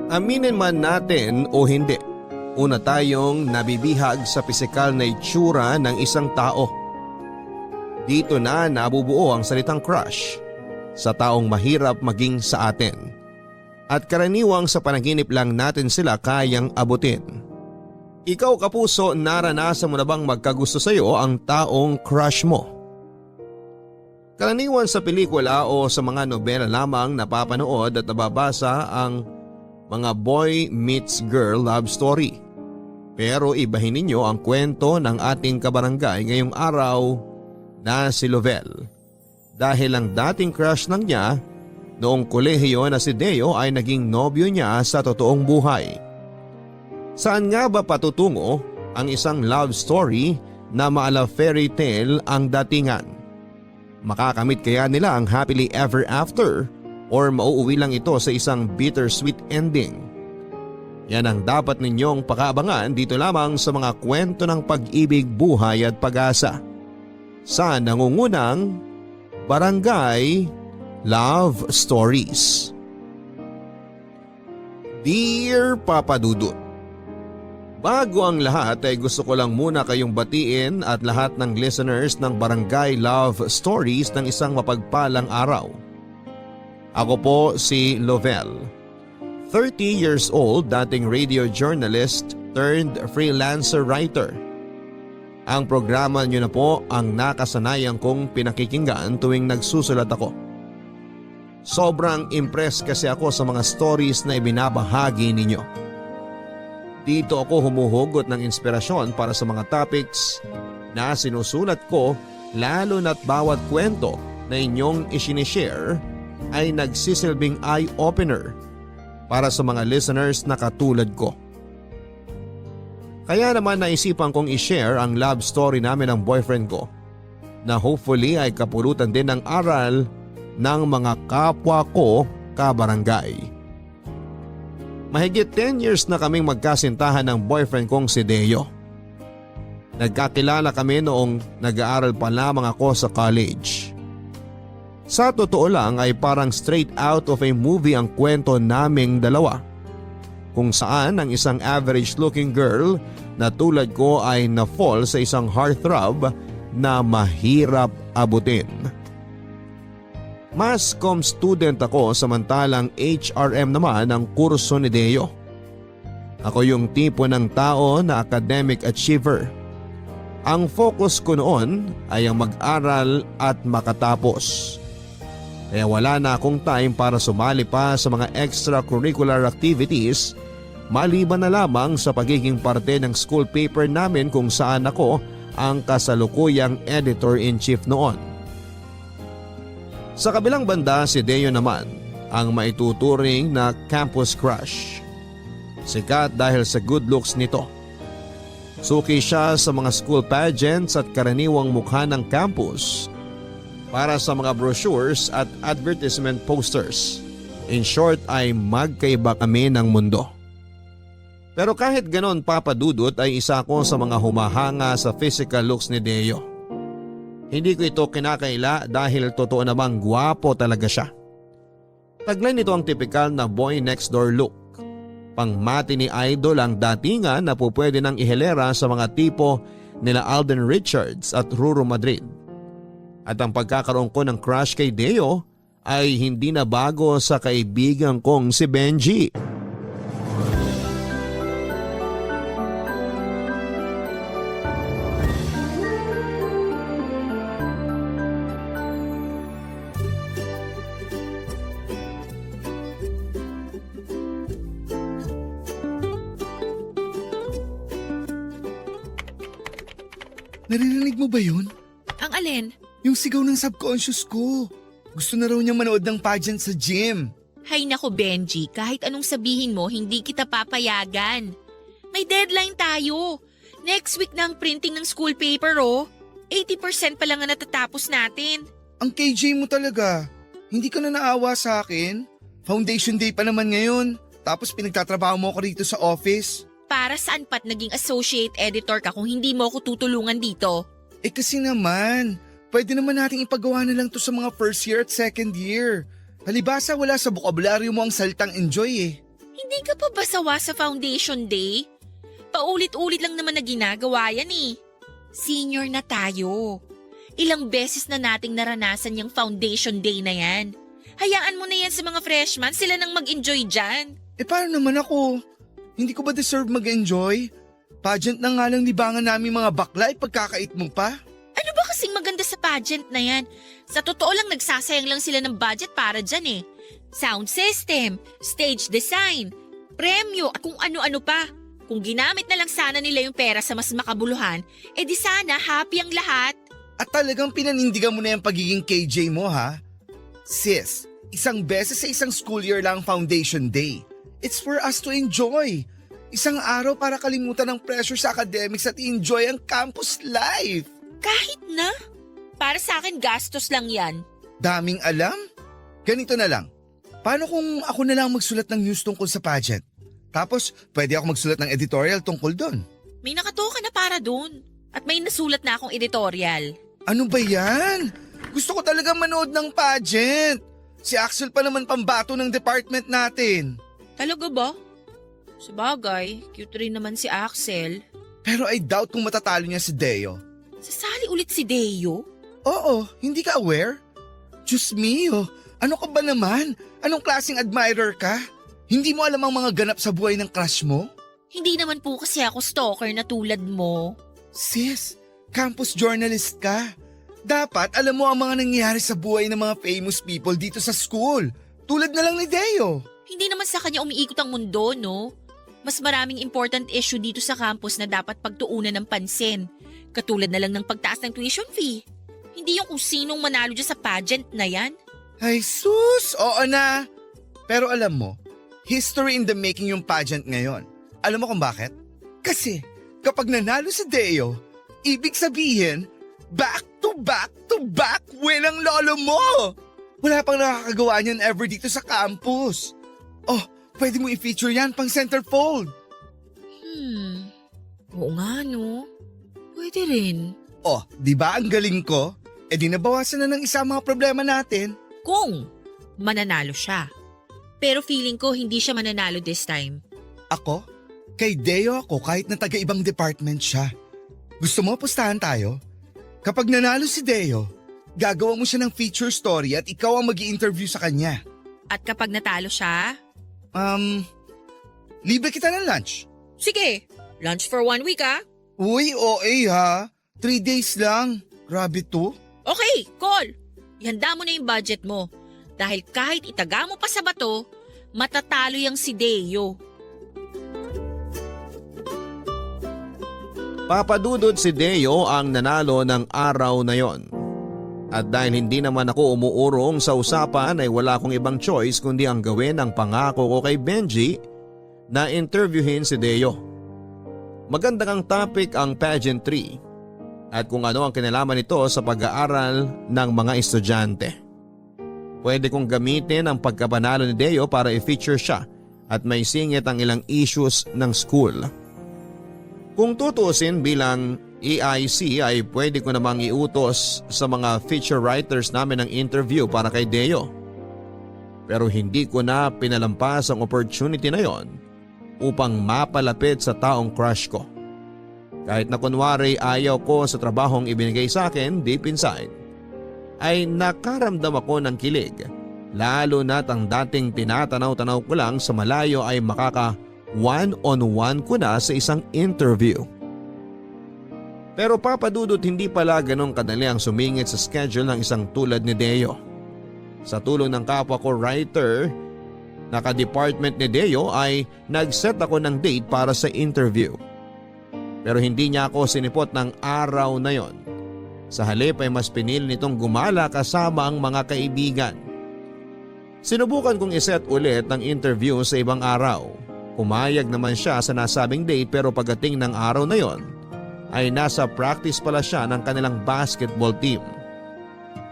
Aminin man natin o hindi, una tayong nabibihag sa pisikal na itsura ng isang tao. Dito na nabubuo ang salitang crush sa taong mahirap maging sa atin. At karaniwang sa panaginip lang natin sila kayang abutin. Ikaw kapuso, naranasan mo na bang magkagusto sa iyo ang taong crush mo? Karaniwan sa pelikula o sa mga nobela lamang napapanood at nababasa ang mga boy meets girl love story. Pero ibahin ninyo ang kwento ng ating kabarangay ngayong araw na si Lovell. Dahil ang dating crush ng niya noong kolehiyo na si Deo ay naging nobyo niya sa totoong buhay. Saan nga ba patutungo ang isang love story na maala fairy tale ang datingan? Makakamit kaya nila ang happily ever after or mauuwi lang ito sa isang bittersweet ending? Yan ang dapat ninyong pakaabangan dito lamang sa mga kwento ng pag-ibig, buhay at pag-asa sa nangungunang Barangay Love Stories. Dear Papa Dudut, bago ang lahat ay gusto ko lang muna kayong batiin at lahat ng listeners ng Barangay Love Stories ng isang mapagpalang araw. Ako po si Lovell, 30 years old, dating radio journalist turned freelancer writer. Ang programa niyo na po ang nakasanayan kong pinakikinggan tuwing nagsusulat ako. Sobrang impressed kasi ako sa mga stories na ibinabahagi ninyo. Dito ako humuhugot ng inspirasyon para sa mga topics na sinusulat ko, lalo na't bawat kwento na inyong isinishare ay nagsisilbing eye-opener para sa mga listeners na katulad ko. Kaya naman naisipan kong i-share ang love story namin ng boyfriend ko na hopefully ay kapulutan din ng aral ng mga kapwa ko kabarangay. Mahigit 10 years na kaming magkasintahan ng boyfriend kong si Deo. Nagkakilala kami noong nag-aaral pa lamang ako sa college. Sa totoo lang ay parang straight out of a movie ang kwento naming dalawa. Kung saan ang isang average looking girl na tulad ko ay na-fall sa isang heartthrob na mahirap abutin. Mass comm student ako samantalang HRM naman ang kurso ni Deo. Ako yung tipo ng tao na academic achiever. Ang focus ko noon ay ang mag-aral at makatapos. Kaya wala na akong time para sumali pa sa mga extracurricular activities maliban na lamang sa pagiging parte ng school paper namin kung saan ako ang kasalukuyang editor-in-chief noon. Sa kabilang banda si Deo naman ang maituturing na campus crush. Sikat dahil sa good looks nito. Suki siya sa mga school pageants at karaniwang mukha ng campus para sa mga brochures at advertisement posters. In short ay magkaiba kami ng mundo. Pero kahit ganon, Papa Dudut, ay isa ko sa mga humahanga sa physical looks ni Deo. Hindi ko ito kinakaila dahil totoo namang gwapo talaga siya. Taglay nito ang tipikal na boy next door look. Pangmati ni idol ang datingan na pupwede nang ihilera sa mga tipo nila Alden Richards at Ruro Madrid. At ang pagkakaroon ko ng crush kay Deo ay hindi na bago sa kaibigan kong si Benji. Naririnig mo ba yun? Ang alin? Yung sigaw ng subconscious ko. Gusto na raw niya manood ng pageant sa gym. Hay nako Benji, kahit anong sabihin mo, hindi kita papayagan. May deadline tayo. Next week na ang printing ng school paper 80% pa lang ang natatapos natin. Ang KJ mo talaga. Hindi ka na naawa sa akin? Foundation day pa naman ngayon. Tapos pinagtatrabaho mo ako rito sa office. Para saan pat naging associate editor ka kung hindi mo ako tutulungan dito? Eh kasi naman, pwede naman nating ipagawa na lang to sa mga first year at second year. Palibasa wala sa bokabularyo mo ang salitang enjoy eh. Hindi ka pa ba sawa sa foundation day? Paulit-ulit lang naman na ginagawa yan eh. Senior na tayo. Ilang beses na nating naranasan yung foundation day na yan. Hayaan mo na yan sa mga freshmen, sila nang mag-enjoy dyan. Paano naman ako? Hindi ko ba deserve mag-enjoy? Pageant na nga lang libangan namin mga bakla, pagkakait mo pa. Ano ba kasing maganda sa pageant na yan? Sa totoo lang nagsasayang lang sila ng budget para dyan eh. Sound system, stage design, premyo at kung ano-ano pa. Kung ginamit na lang sana nila yung pera sa mas makabuluhan, di sana happy ang lahat. At talagang pinanindigan mo na yung pagiging KJ mo ha? Sis, isang beses sa isang school year lang foundation day. It's for us to enjoy. Isang araw para kalimutan ang pressure sa academics at enjoy ang campus life. Kahit na. Para sa akin gastos lang yan. Daming alam? Ganito na lang. Paano kung ako na lang magsulat ng news tungkol sa pageant? Tapos pwede ako magsulat ng editorial tungkol doon. May nakatoka na para dun. At may nasulat na akong editorial. Ano ba yan? Gusto ko talaga manood ng pageant. Si Axel pa naman pambato ng department natin. Talaga ba? Sabagay, cute rin naman si Axel. Pero I doubt kung matatalo niya si Deo. Sasali ulit si Deo? Oo, hindi ka aware? Diyos mio, ano ka ba naman? Anong klaseng admirer ka? Hindi mo alam ang mga ganap sa buhay ng crush mo? Hindi naman po kasi ako stalker na tulad mo. Sis, campus journalist ka. Dapat alam mo ang mga nangyayari sa buhay ng mga famous people dito sa school. Tulad na lang ni Deo. Hindi naman sa kanya umiikot ang mundo, no? Mas maraming important issue dito sa campus na dapat pagtuunan ng pansin. Katulad na lang ng pagtaas ng tuition fee. Hindi yung kung sinong manalo dyan sa pageant na yan. Ay sus, oo na. Pero alam mo, history in the making yung pageant ngayon. Alam mo kung bakit? Kasi kapag nanalo si Deo, ibig sabihin, back to back win ang lolo mo. Wala pang nakakagawa niyan ever dito sa campus. Oh, pwede mo i-feature yan pang centerfold. Oo nga, no? Pwede rin. Oh, di ba ang galing ko? Di nabawasan na ng isa mga problema natin. Kung mananalo siya. Pero feeling ko hindi siya mananalo this time. Ako? Kay Deo ako kahit na taga-ibang department siya. Gusto mo pustahan tayo? Kapag nanalo si Deo, gagawa mo siya ng feature story at ikaw ang mag-i-interview sa kanya. At kapag natalo siya, Libre kita ng lunch. sige, lunch for 1 week ah. Uy, OA ha. 3 days lang. Grabe to. Okay, call. Ihanda mo na yung budget mo. Dahil kahit itaga mo pa sa bato, matatalo yung si Deo. Papadudod si Deo ang nanalo ng araw na yon. At dahil hindi naman ako umuurong sa usapan ay wala akong ibang choice kundi ang gawin ang pangako ko kay Benji na interviewin si Deo. Magandang ang topic ang pageantry at kung ano ang kinalaman nito sa pag-aaral ng mga estudyante. Pwede kong gamitin ang pagkapanalo ni Deo para i-feature siya at may singit ang ilang issues ng school. Kung tutusin bilang EIC ay pwede ko namang iutos sa mga feature writers namin ng interview para kay Deo. Pero hindi ko na pinalampas ang opportunity na yon upang mapalapit sa taong crush ko. Kahit na kunwari ayaw ko sa trabahong ibinigay sa akin deep inside, ay nakaramdam ako ng kilig. Lalo na't ang dating tinatanaw-tanaw ko lang sa malayo ay makaka one-on-one ko na sa isang interview. Pero papadudot hindi pala ganong kadali ang sumingit sa schedule ng isang tulad ni Deo. Sa tulong ng kapwa ko writer, naka-department ni Deo ay nag-set ako ng date para sa interview. Pero hindi niya ako sinipot ng araw na yon. Sa halip ay mas pinili nitong gumala kasama ang mga kaibigan. Sinubukan kong iset ulit ang interview sa ibang araw. Pumayag naman siya sa nasabing date pero pagdating ng araw na yon, ay nasa practice pala siya ng kanilang basketball team.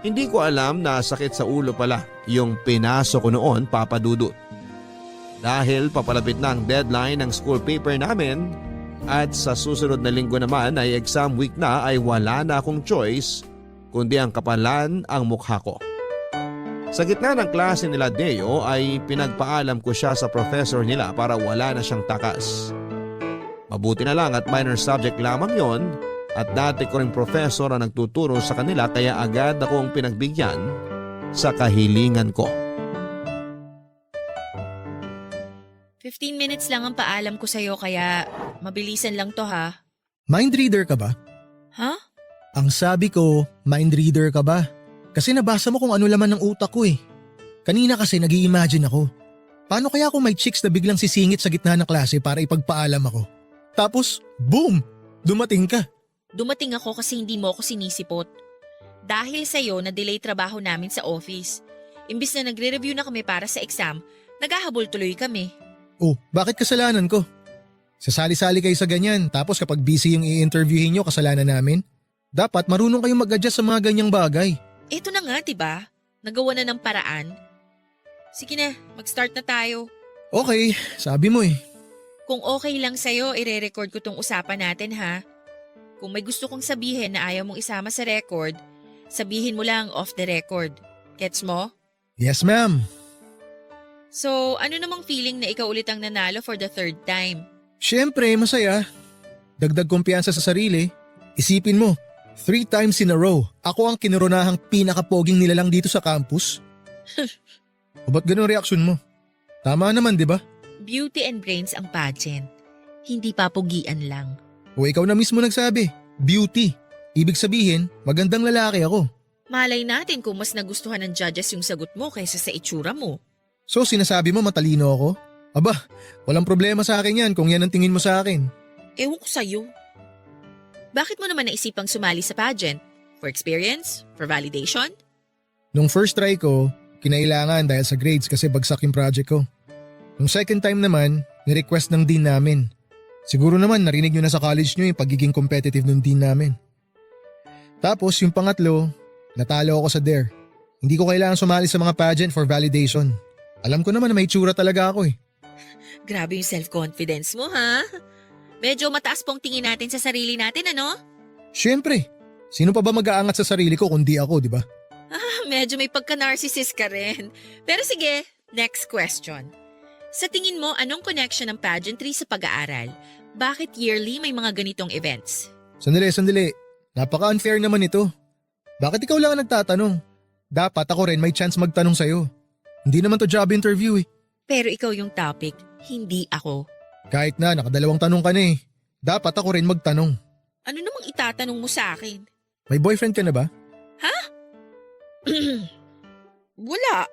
Hindi ko alam na sakit sa ulo pala yung pinasok ko noon, papadudot. Dahil papalapit na ang deadline ng school paper namin at sa susunod na linggo naman ay exam week na ay wala na akong choice kundi ang kapalan ang mukha ko. Sa gitna ng klase nila Deo ay pinagpaalam ko siya sa professor nila para wala na siyang takas. Mabuti na lang at minor subject lamang yon at dati ko ring professor ang nagtuturo sa kanila kaya agad akong pinagbigyan sa kahilingan ko. 15 minutes lang ang paalam ko sa'yo kaya mabilisan lang to ha. Mind reader ka ba? Ha? Ang sabi ko, mind reader ka ba? Kasi nabasa mo kung ano laman ng utak ko eh. Kanina kasi nag-i-imagine ako. Paano kaya kung may chicks na biglang sisingit sa gitna ng klase para ipagpaalam ako? Tapos, boom! Dumating ka. Dumating ako kasi hindi mo ako sinisipot. Dahil sa'yo na-delay trabaho namin sa office. Imbis na nagre-review na kami para sa exam, naghahabol tuloy kami. Oh, bakit kasalanan ko? Sasali-sali kayo sa ganyan tapos kapag busy yung i-interviewin nyo kasalanan namin? Dapat marunong kayong mag-adjust sa mga ganyang bagay. Ito na nga, diba? Nagawa na ng paraan. Sige na, mag-start na tayo. Okay, sabi mo eh. Kung okay lang sa'yo, ire-record ko tong usapan natin ha. Kung may gusto kong sabihin na ayaw mong isama sa record, sabihin mo lang off the record. Gets mo? Yes ma'am. So, ano namang feeling na ikaw ulit ang nanalo for the third time? Siyempre, masaya. Dagdag kumpiyansa sa sarili. Isipin mo, 3 times in a row, ako ang kinurunahang pinakapoging nilalang dito sa campus. O ba't ganun reaksyon mo? Tama naman, di ba? Beauty and brains ang pageant. Hindi papugian lang. O ikaw na mismo nagsabi, beauty. Ibig sabihin, magandang lalaki ako. Malay natin kung mas nagustuhan ng judges yung sagot mo kaysa sa itsura mo. So sinasabi mo matalino ako? Aba, walang problema sa akin yan kung yan ang tingin mo sa akin. Ewan ko sa'yo. Bakit mo naman naisipang sumali sa pageant? For experience? For validation? Nung first try ko, kinailangan dahil sa grades kasi bagsak yung project ko. Nung second time naman, ni-request ng dean namin. Siguro naman narinig nyo na sa college nyo yung pagiging competitive ng dean namin. Tapos yung pangatlo, natalo ako sa DARE. Hindi ko kailangan sumali sa mga pageant for validation. Alam ko naman na may tsura talaga ako eh. Grabe yung self-confidence mo ha? Medyo mataas pong tingin natin sa sarili natin ano? Siyempre, sino pa ba mag-aangat sa sarili ko kundi ako, di ba? Medyo may pagka-narcissist ka rin. Pero sige, next question. Sa tingin mo, anong connection ng pageantry sa pag-aaral? Bakit yearly may mga ganitong events? Sandali. Napaka-unfair naman ito. Bakit ikaw lang ang nagtatanong? Dapat ako rin may chance magtanong sa'yo. Hindi naman to job interview eh. Pero ikaw yung topic, hindi ako. Kahit na, nakadalawang tanong ka na eh. Dapat ako rin magtanong. Ano namang itatanong mo sa akin? May boyfriend ka na ba? Wala.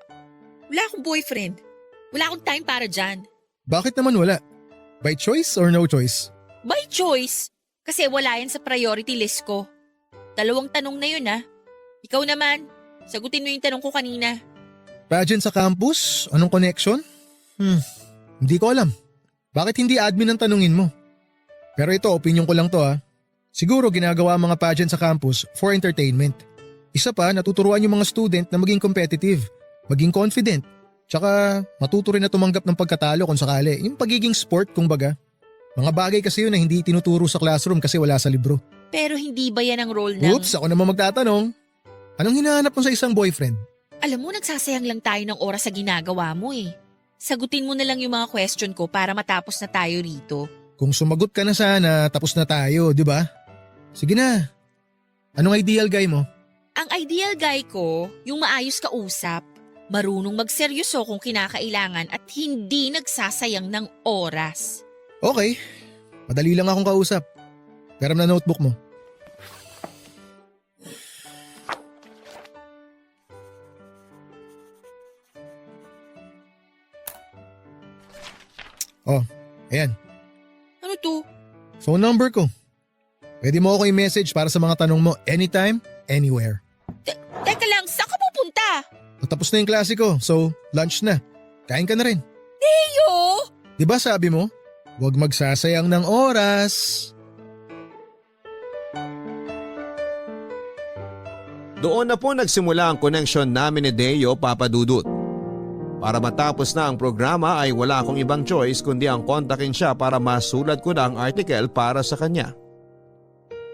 Wala akong boyfriend. Wala akong time para dyan. Bakit naman wala? By choice or no choice? By choice. Kasi wala yan sa priority list ko. 2 tanong na yun Ikaw naman, sagutin mo yung tanong ko kanina. Pageant sa campus? Anong connection? Hindi ko alam. Bakit hindi admin ang tanungin mo? Pero ito, opinion ko lang to Siguro ginagawa ang mga pageant sa campus for entertainment. Isa pa, natuturuan yung mga student na maging competitive, maging confident, tsaka matuto rin na tumanggap ng pagkatalo kung sakali. Yung pagiging sport kumbaga. Mga bagay kasi yun na hindi tinuturo sa classroom kasi wala sa libro. Pero hindi ba yan ang role ng… Oops, ako naman magtatanong. Anong hinahanap mo sa isang boyfriend? Alam mo, nagsasayang lang tayo ng oras sa ginagawa mo Sagutin mo na lang yung mga question ko para matapos na tayo rito. Kung sumagot ka na sana, tapos na tayo, di ba? Sige na. Anong ideal guy mo? Ang ideal guy ko, yung maayos kausap, marunong magseryoso kung kinakailangan at hindi nagsasayang ng oras. Okay. Madali lang akong kausap. Pero na notebook mo. Oh, ayan. Ano to? Phone number ko. Pwede mo ako i-message para sa mga tanong mo anytime, anywhere. Teka lang, saan ka pupunta? Tapos na yung klase ko, so lunch na. Kain ka na rin. Teo! Diba sabi mo? Huwag magsasayang ng oras. Doon na po nagsimula ang connection namin ni Deo Papadudut. Para matapos na ang programa ay wala akong ibang choice kundi ang kontakin siya para masulat ko na ang article para sa kanya.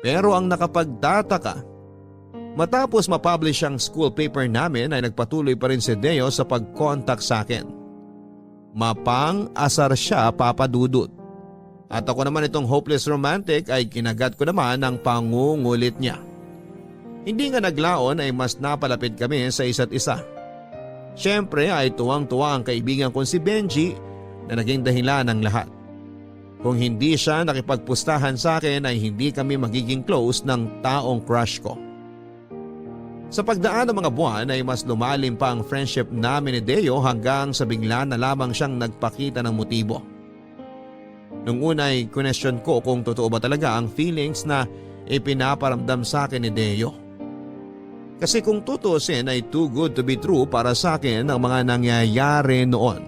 Pero ang nakapagtataka, Matapos mapublish ang school paper namin ay nagpatuloy pa rin si Deo sa pag-contact sa akin. Mapang-asar siya, Papa Dudut. At ako naman itong hopeless romantic ay kinagat ko naman ang pangungulit niya. Hindi nga naglaon ay mas napalapit kami sa isa't isa. Siyempre ay tuwang-tuwa ang kaibigan kong si Benji na naging dahilan ng lahat. Kung hindi siya nakipagpustahan sa akin ay hindi kami magiging close ng taong crush ko. Sa pagdaan ng mga buwan ay mas lumalim pa ang friendship namin ni Deo hanggang sa bigla na lamang siyang nagpakita ng motibo. Nung una ay question ko kung totoo ba talaga ang feelings na ipinaparamdam sa akin ni Deo. Kasi kung tutusin ay too good to be true para sa akin ang mga nangyayari noon.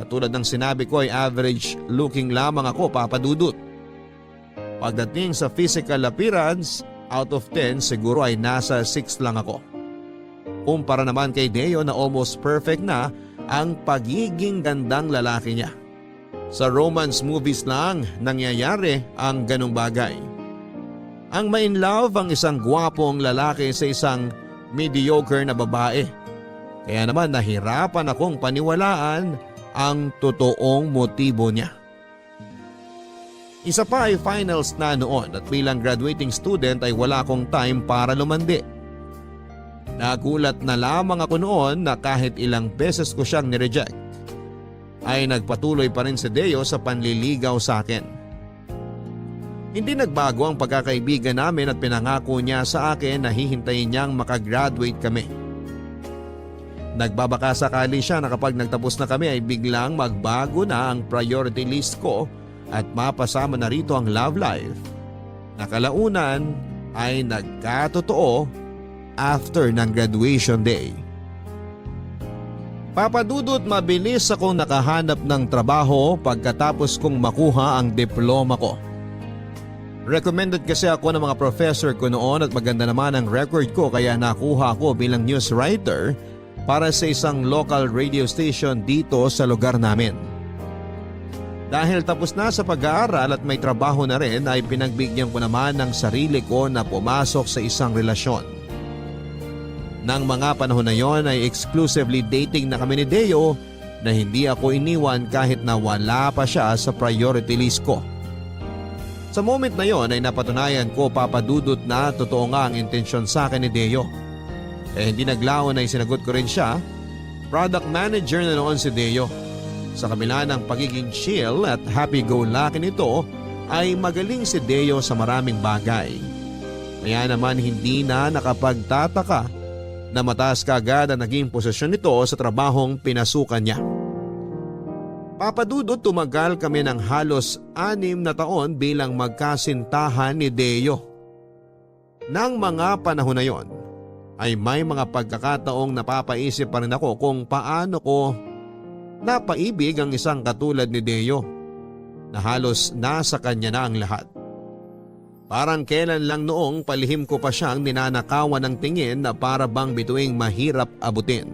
Katulad ng sinabi ko ay average looking lamang ako, Papa Dudut. Pagdating sa physical appearance, out of 10 siguro ay nasa 6 lang ako. Kumpara naman kay Deo na almost perfect na ang pagiging gandang lalaki niya. Sa romance movies lang nangyayari ang ganong bagay. Ang ma-inlove ang isang gwapong lalaki sa isang mediocre na babae. Kaya naman nahirapan akong paniwalaan ang totoong motibo niya. Isa pa ay finals na noon at bilang graduating student ay wala akong time para lumandi. Nagulat na lamang ako noon na kahit ilang beses ko siyang nireject, ay nagpatuloy pa rin si Deo sa panliligaw sa akin. Hindi nagbago ang pagkakaibigan namin at pinangako niya sa akin na hihintayin niyang makagraduate kami. Nagbabaka sakali siya na kapag nagtapos na kami ay biglang magbago na ang priority list ko at mapasama na rito ang love life. Nakalaunan ay nagkatotoo after ng graduation day. Papadudot, mabilis akong nakahanap ng trabaho pagkatapos kong makuha ang diploma ko. Recommended kasi ako ng mga professor ko noon at maganda naman ang record ko kaya nakuha ko bilang news writer para sa isang local radio station dito sa lugar namin. Dahil tapos na sa pag-aaral at may trabaho na rin ay pinagbigyan ko naman ng sarili ko na pumasok sa isang relasyon. Nang mga panahon na yon ay exclusively dating na kami ni Deo na hindi ako iniwan kahit na wala pa siya sa priority list ko. Sa moment na yon ay napatunayan ko, Papa Dudut, na totoo nga ang intensyon sa akin ni Deo. Hindi naglaon ay sinagot ko rin siya. Product manager na noon si Deo. Sa kabila ng pagiging chill at happy-go-lucky nito ay magaling si Deo sa maraming bagay. Kaya naman hindi na nakapagtataka na mataas kaagad ang naging posisyon nito sa trabahong pinasukan niya. Papadudot, tumagal kami ng halos 6 na taon bilang magkasintahan ni Deo. Nang mga panahon na yon ay may mga pagkakataong napapaisip pa rin ako kung paano ko napaibig ang isang katulad ni Deo na halos nasa kanya na ang lahat. Parang kailan lang noong palihim ko pa siyang ninanakawan ng tingin na para bang bituing mahirap abutin.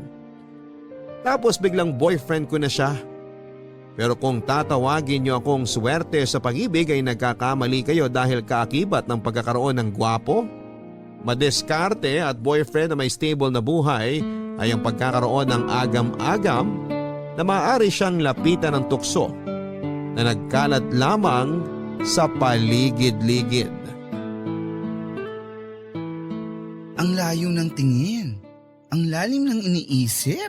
Tapos biglang boyfriend ko na siya. Pero kung tatawagin niyo akong swerte sa pag-ibig ay nagkakamali kayo dahil kaakibat ng pagkakaroon ng gwapo, madiskarte at boyfriend na may stable na buhay ay ang pagkakaroon ng agam-agam na maaari siyang lapitan ng tukso na nagkalat lamang sa paligid-ligid. Ang layo ng tingin. Ang lalim ng iniisip.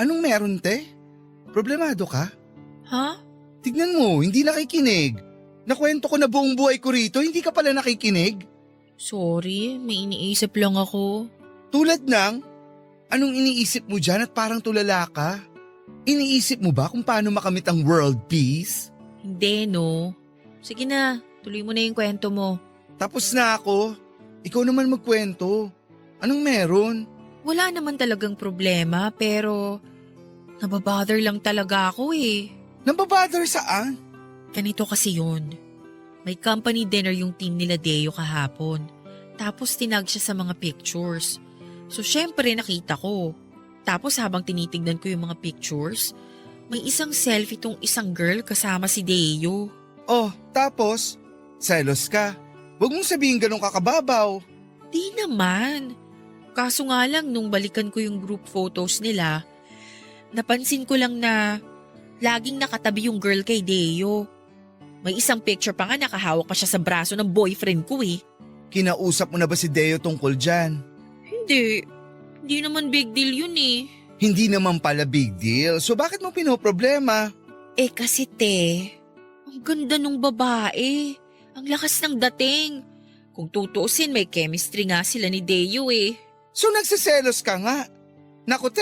Anong meron, te? Problemado ka? Ha? Tignan mo, hindi nakikinig. Nakwento ko na buong buhay ko rito, hindi ka pala nakikinig. Sorry, may iniisip lang ako. Tulad ng, anong iniisip mo dyan at parang tulala ka? Iniisip mo ba kung paano makamit ang world peace? Hindi, no. Sige na, tuloy mo na yung kwento mo. Tapos na ako. Ikaw naman magkwento. Anong meron? Wala naman talagang problema pero nababother lang talaga ako eh. Nababother saan? Ganito kasi yun. May company dinner yung team nila Deo kahapon. Tapos tinag siya sa mga pictures. So syempre nakita ko. Tapos habang tinitignan ko yung mga pictures, may isang selfie tong isang girl kasama si Deo. Oh, tapos? Selos ka. Huwag mong sabihin ganun kakababaw. Di naman. Kaso nga lang nung balikan ko yung group photos nila, napansin ko lang na laging nakatabi yung girl kay Deo. May isang picture pa nga nakahawak pa siya sa braso ng boyfriend ko eh. Kinausap mo na ba si Deo tungkol dyan? Hindi naman big deal yun eh. Hindi naman pala big deal. So bakit mo pinoproblema? Eh kasi ang ganda nung babae. Ang lakas ng dating. Kung tutuusin may chemistry nga sila ni Deo eh. So nagsiselos ka nga? Naku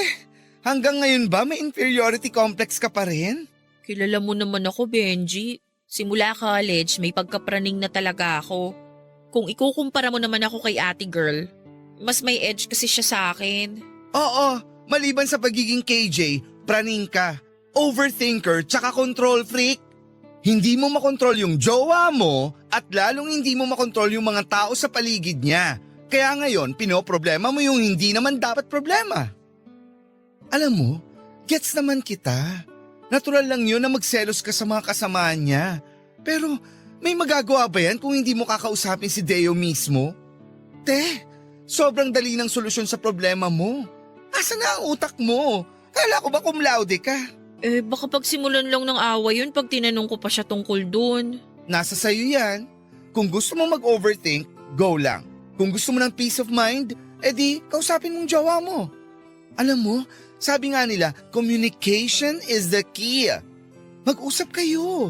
hanggang ngayon ba may inferiority complex ka pa rin? Kilala mo naman ako, Benji. Simula college, may pagkapraning na talaga ako. Kung ikukumpara mo naman ako kay ate girl, mas may edge kasi siya sa akin. Oo, maliban sa pagiging KJ, praning ka, overthinker, tsaka control freak. Hindi mo makontrol yung jowa mo at lalong hindi mo makontrol yung mga tao sa paligid niya. Kaya ngayon, pinoproblema mo yung hindi naman dapat problema. Alam mo, gets naman kita. Natural lang yun na magselos ka sa mga kasama niya. Pero may magagawa ba yan kung hindi mo kakausapin si Deo mismo? Sobrang dali ng solusyon sa problema mo. Asa na ang utak mo? Kala ko ba cum laude ka? Baka pagsimulan lang ng away yun pag tinanong ko pa siya tungkol dun. Nasa sayo yan. Kung gusto mo mag-overthink, go lang. Kung gusto mo ng peace of mind, edi kausapin mong jowa mo. Alam mo, sabi nga nila, communication is the key. Mag-usap kayo.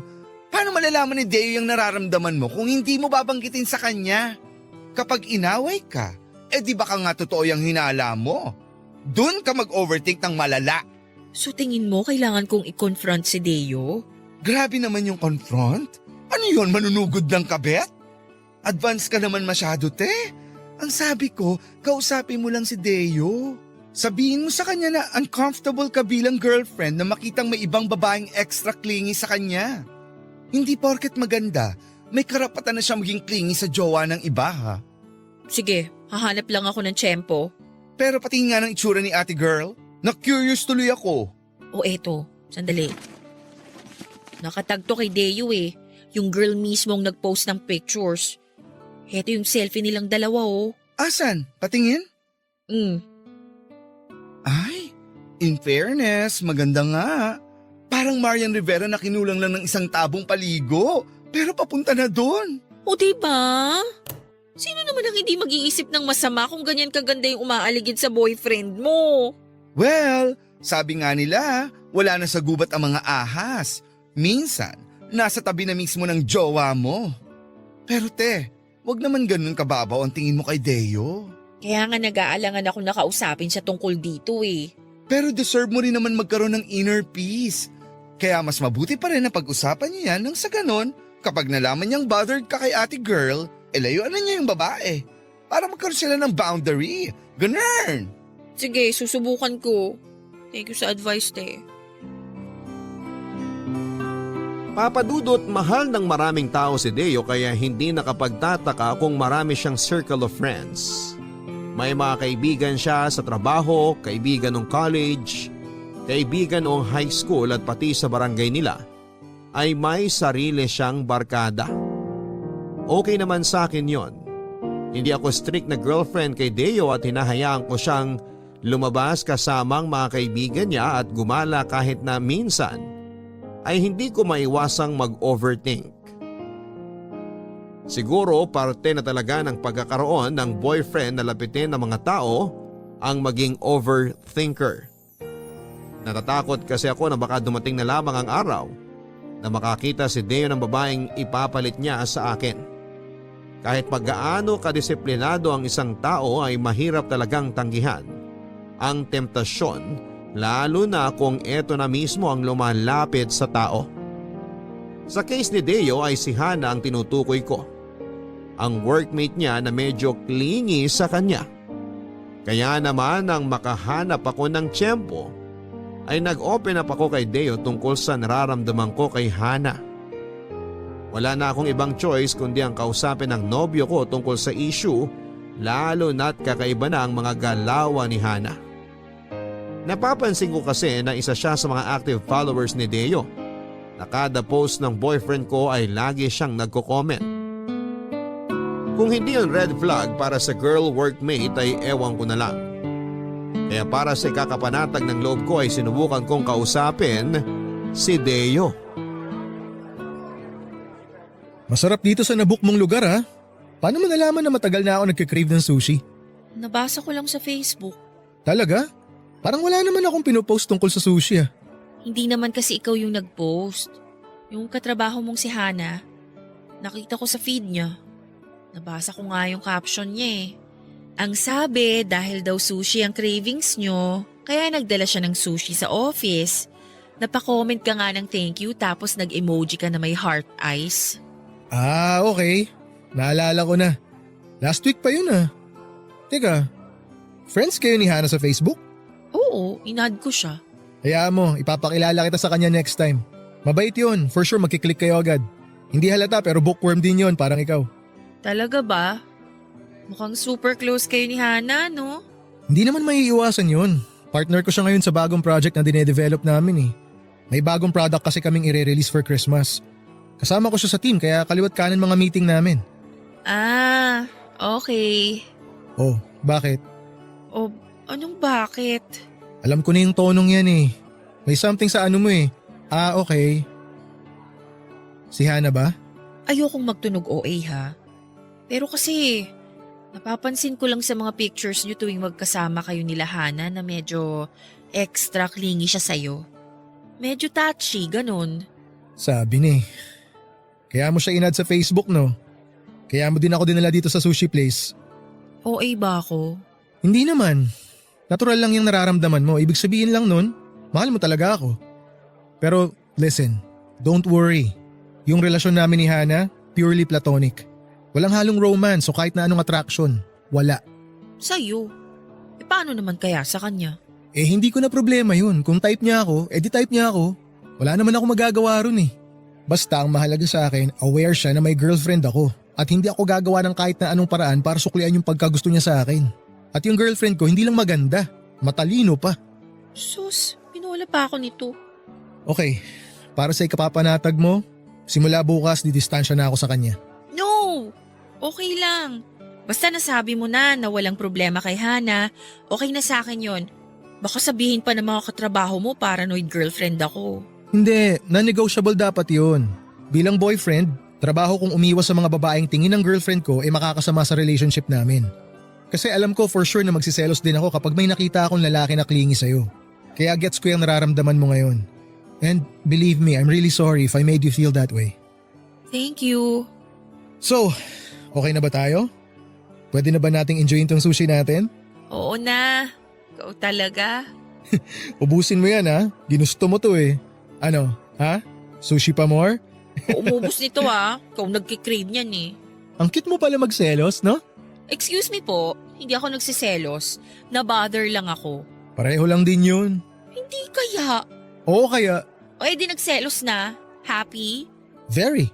Paano malalaman ni Deo yung nararamdaman mo kung hindi mo babanggitin sa kanya? Kapag inaway ka, edi baka nga totoo yung hinala mo. Doon ka mag-overthink ng malala. So tingin mo kailangan kong i-confront si Deo? Grabe naman yung confront. Ano yun, manunugod ng kabet? Advance ka naman masyado, Ang sabi ko, kausapin mo lang si Deo. Sabihin mo sa kanya na uncomfortable ka bilang girlfriend na makitang may ibang babaeng extra clingy sa kanya. Hindi porket maganda, may karapatan na siya maging clingy sa jowa ng iba ha. Sige, hahanap lang ako ng tiyempo. Pero pati nga ng itsura ni ate girl, na-curious tuloy ako. O eto, sandali. Nakatag to kay Deo eh. Yung girl mismo ang nag-post ng pictures. Heto yung selfie nilang dalawa oh. Asan? Patingin? Ay, in fairness, maganda nga. Parang Marian Rivera na kinulang lang ng isang tabong paligo, pero papunta na doon. O diba? Sino naman ang hindi mag-iisip ng masama kung ganyan kaganda yung umaaligid sa boyfriend mo? Well, sabi nga nila, wala na sa gubat ang mga ahas. Minsan, nasa tabi na mismo ng jowa mo. Pero wag naman ganun kababaw ang tingin mo kay Deo. Kaya nga nag-aalangan ako nakausapin siya tungkol dito eh. Pero deserve mo rin naman magkaroon ng inner peace. Kaya mas mabuti pa rin na pag-usapan niyo yan nang sa ganon, kapag nalaman niyang bothered ka kay ate girl, layuan na niya yung babae. Para magkaroon sila ng boundary. Ganun! Sige, susubukan ko. Thank you sa advice, Papadudot, mahal ng maraming tao si Deo kaya hindi nakapagtataka kung marami siyang circle of friends. May mga kaibigan siya sa trabaho, kaibigan ng college, kaibigan ng high school at pati sa barangay nila ay may sarili siyang barkada. Okay naman sa akin yon. Hindi ako strict na girlfriend kay Deo at hinahayaan ko siyang lumabas kasamang mga kaibigan niya at gumala kahit na minsan ay hindi ko maiwasang mag-overthink. Siguro parte na talaga ng pagkakaroon ng boyfriend na lapitin ng mga tao ang maging overthinker. Natatakot kasi ako na baka dumating na lamang ang araw na makakita si Deo ng babaeng ipapalit niya sa akin. Kahit paggaano kadisiplinado ang isang tao ay mahirap talagang tanggihan ang temptasyon, lalo na kung eto na mismo ang lumalapit sa tao. Sa case ni Deo ay si Hana ang tinutukoy ko. Ang workmate niya na medyo clingy sa kanya. Kaya naman nang makahanap ako ng tiyempo ay nag-open up ako kay Deo tungkol sa nararamdaman ko kay Hana. Wala na akong ibang choice kundi ang kausapin ng nobyo ko tungkol sa issue, lalo na't kakaiba na ang mga galawan ni Hana. Napapansin ko kasi na isa siya sa mga active followers ni Deo. Na kada post ng boyfriend ko ay lagi siyang nagko-comment. Kung hindi yon red flag para sa girl workmate ay ewan ko na lang. Kaya para sa ikakapanatag ng loob ko ay sinubukan kong kausapin si Deo. Masarap dito sa nabook mong lugar ha. Paano mo nalaman na matagal na ako nagkikrave ng sushi? Nabasa ko lang sa Facebook. Talaga? Parang wala naman akong pinopost tungkol sa sushi ah. Hindi naman kasi ikaw yung nag-post. Yung katrabaho mong si Hana, nakita ko sa feed niya. Nabasa ko nga yung caption niya eh. Ang sabi, dahil daw sushi ang cravings nyo, kaya nagdala siya ng sushi sa office. Napakomment ka nga ng thank you tapos nag-emoji ka na may heart eyes. Ah, okay. Naalala ko na. Last week pa yun ah. Teka, friends kayo ni Hana sa Facebook? Oo, inad ko siya. Hayaan mo, ipapakilala kita sa kanya next time. Mabait yun, for sure magkiklik kayo agad. Hindi halata pero bookworm din yun, parang ikaw. Talaga ba? Mukhang super close kayo ni Hana, no? Hindi naman maiiwasan yun. Partner ko siya ngayon sa bagong project na dinedevelop namin eh. May bagong product kasi kaming ire-release for Christmas. Kasama ko siya sa team kaya kaliwat kanan mga meeting namin. Ah, okay. Oh, bakit? O, anong bakit? Alam ko na yung tonong yan eh. May something sa ano mo eh. Ah, okay. Si Hana ba? Ayokong magtunog OA ha. Pero kasi, napapansin ko lang sa mga pictures niyo tuwing magkasama kayo nila Hana na medyo extra clingy siya sa'yo. Medyo touchy, ganun. Sabi ni. Kaya mo siya inad sa Facebook no? Kaya mo din ako dinala dito sa sushi place. OA ba ako? Hindi naman. Natural lang yung nararamdaman mo. Ibig sabihin lang nun, mahal mo talaga ako. Pero listen, don't worry. Yung relasyon namin ni Hana, purely platonic. Walang halong romance o kahit na anong attraction. Wala. Sa'yo? E paano naman kaya sa kanya? Eh hindi ko na problema yun. Kung type niya ako, di type niya ako. Wala naman ako magagawa ron eh. Basta ang mahalaga sa akin, aware siya na may girlfriend ako. At hindi ako gagawa ng kahit na anong paraan para suklian yung pagkagusto niya sa akin. At yung girlfriend ko hindi lang maganda, matalino pa. Sus, pinola pa ako nito. Okay, para sa ikapapanatag mo, simula bukas didistansya na ako sa kanya. No! Okay lang. Basta nasabi mo na walang problema kay Hana, okay na sa akin yon. Baka sabihin pa ng mga katrabaho mo paranoid girlfriend ako. Hindi, non-negotiable dapat yun. Bilang boyfriend, trabaho kong umiwas sa mga babaeng tingin ng girlfriend ko makakasama sa relationship namin. Kasi alam ko for sure na magsiselos din ako kapag may nakita akong lalaki na clingy sa'yo. Kaya gets ko yung nararamdaman mo ngayon. And believe me, I'm really sorry if I made you feel that way. Thank you. So, okay na ba tayo? Pwede na ba nating enjoyin tong sushi natin? Oo na. Ikaw talaga. Ubusin mo yan ha, ginusto mo to eh. Ano, ha? Sushi pa more? Umubos nito ah. Ikaw nagkikrave niyan eh. Ang cute mo pala magselos, no? Excuse me po, hindi ako nagsiselos. Na-bother lang ako. Pareho lang din yun. Hindi kaya. Oo kaya, O edi nagselos na. Happy? very.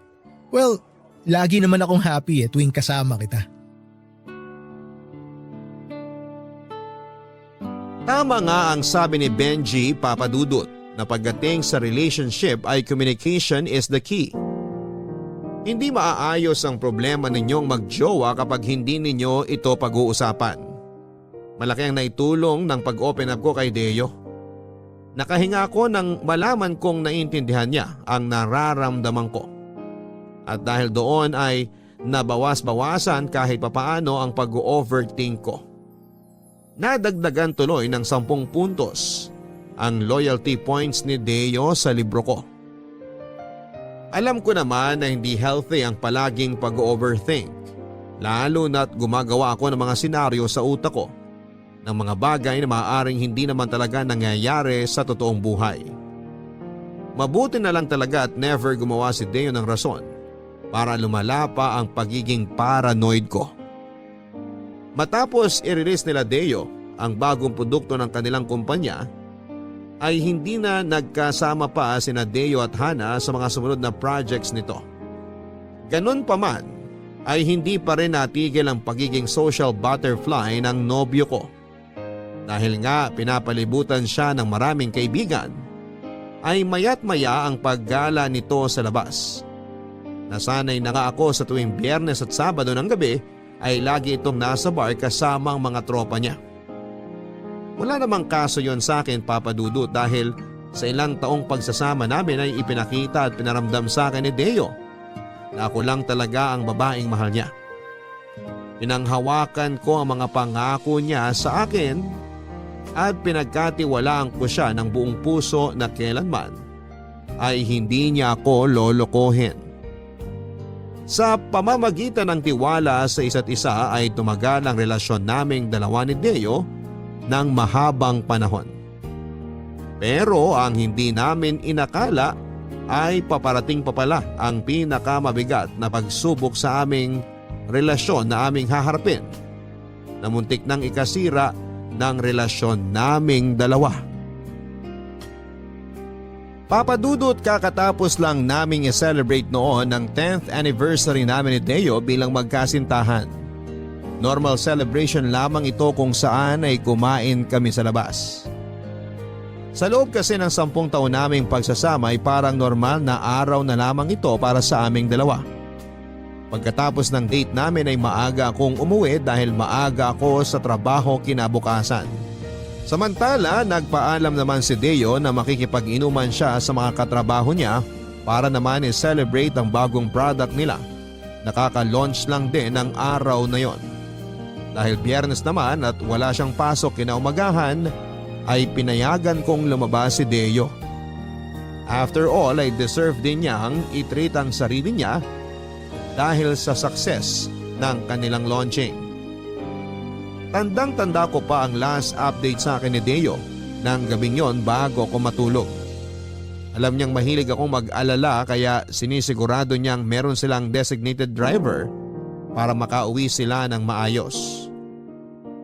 Well, lagi naman akong happy tuwing kasama kita. Tama nga ang sabi ni Benji Papadudut na pagdating sa relationship ay communication is the key. Hindi maaayos ang problema ninyong magjowa kapag hindi ninyo ito pag-uusapan. Malaki ang naitulong ng pag-open up ko kay Deo. Nakahinga ako nang malaman kong naiintindihan niya ang nararamdaman ko. At dahil doon ay nabawas-bawasan kahit papaano ang pag-overthink ko. Nadagdagan tuloy ng 10 puntos ang loyalty points ni Deo sa libro ko. Alam ko naman na hindi healthy ang palaging pag-overthink, lalo na't gumagawa ako ng mga senaryo sa utak ko ng mga bagay na maaaring hindi naman talaga nangyayari sa totoong buhay. Mabuti na lang talaga at never gumawa si Deo ng rason para lumala pa ang pagiging paranoid ko. Matapos i-release nila Deo ang bagong produkto ng kanilang kumpanya, ay hindi na nagkasama pa sina Deo at Hana sa mga sumunod na projects nito. Ganun pa man, ay hindi pa rin natigil ang pagiging social butterfly ng nobyo ko. Dahil nga pinapalibutan siya ng maraming kaibigan, ay mayat maya ang paggala nito sa labas. Nasanay na nga ako sa tuwing Biyernes at Sabado ng gabi ay lagi itong nasa bar kasama ang mga tropa niya. Wala namang kaso yon sa akin, Papa Dudut, dahil sa ilang taong pagsasama namin ay ipinakita at pinaramdam sa akin ni Deo na ako lang talaga ang babaeng mahal niya. Pinanghawakan ko ang mga pangako niya sa akin at pinagkatiwalaan ko siya ng buong puso na kailanman ay hindi niya ako lolokohin. Sa pamamagitan ng tiwala sa isa't isa ay tumagal ang relasyon naming dalawa ni Deo ng mahabang panahon. Pero ang hindi namin inakala ay paparating pa pala ang pinakamabigat na pagsubok sa aming relasyon na aming haharapin na muntik nang ikasira ng relasyon naming dalawa. Papa Dudut, kakatapos lang naming i-celebrate noon ng 10th anniversary namin ni Deo bilang magkasintahan. Normal celebration lamang ito kung saan ay kumain kami sa labas. Sa loob kasi ng 10 taon naming pagsasama ay parang normal na araw na lamang ito para sa aming dalawa. Pagkatapos ng date namin ay maaga akong umuwi dahil maaga ako sa trabaho kinabukasan. Samantala, nagpaalam naman si Deo na makikipag-inuman siya sa mga katrabaho niya para naman i-celebrate ang bagong product nila. Nakaka-launch lang din ng araw na yon. Dahil Biyernes naman at wala siyang pasok kinaumagahan, ay pinayagan kong lumabas si Deo. After all ay deserve din niyang i-treat ang sarili niya dahil sa success ng kanilang launching. Tandang-tanda ko pa ang last update sa akin ni Deo ng gabing yon bago ko matulog. Alam niyang mahilig akong mag-alala kaya sinisigurado niyang meron silang designated driver para makauwi sila ng maayos.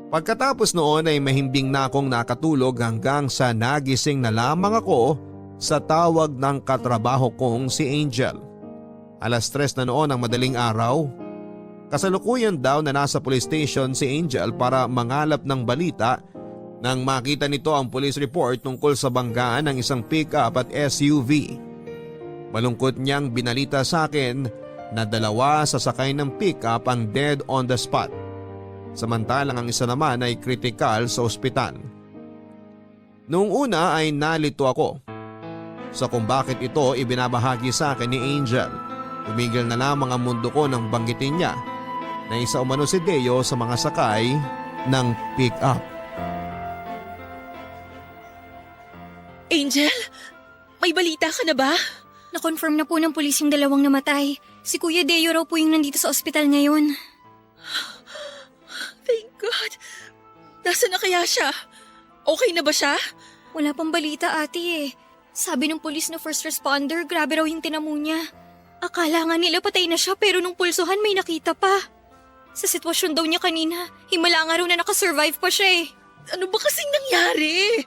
Pagkatapos noon ay mahimbing na akong nakatulog hanggang sa nagising na lamang ako sa tawag ng katrabaho kong si Angel. 3:00 na noon ang madaling araw. Kasalukuyan daw na nasa police station si Angel para mangalap ng balita nang makita nito ang police report tungkol sa banggaan ng isang pick-up at SUV. Malungkot niyang binalita sa akin na 2 sa sakay ng pick-up ang dead on the spot. Samantalang ang isa naman ay critical sa ospital. Noong una ay nalito ako sa kung bakit ito ibinabahagi sa akin ni Angel. Tumigil na lamang ang mundo ko nang banggitin niya na isa umano si Deo sa mga sakay ng pick-up. Angel, may balita ka na ba? Na-confirm na po ng pulis yung 2 namatay. Si Kuya Deo raw po yung nandito sa ospital ngayon. Thank God. Nasaan na kaya siya? Okay na ba siya? Wala pang balita, ate eh. Sabi ng pulis na first responder, grabe raw yung tinamo niya. Akala nga nila patay na siya pero nung pulsuhan may nakita pa. Sa sitwasyon daw niya kanina, himala nga raw na nakasurvive pa siya eh. Ano ba kasing nangyari?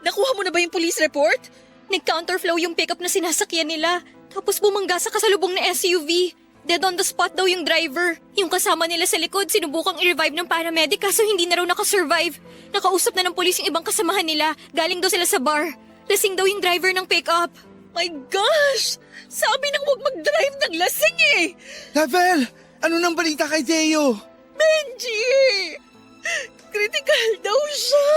Nakuha mo na ba yung police report? Nag-counterflow yung pickup na sinasakyan nila. Tapos bumangga sa kasalubong na SUV. Dead on the spot daw yung driver. Yung kasama nila sa likod, sinubukang i-revive ng paramedic kaso hindi na raw nakasurvive. Nakausap na ng pulis yung ibang kasamahan nila. Galing daw sila sa bar. Lasing daw yung driver ng pickup. My gosh! Sabi nang huwag mag-drive ng lasing eh! Lavel, ano nang balita kay Deo? Benji! Critical daw siya!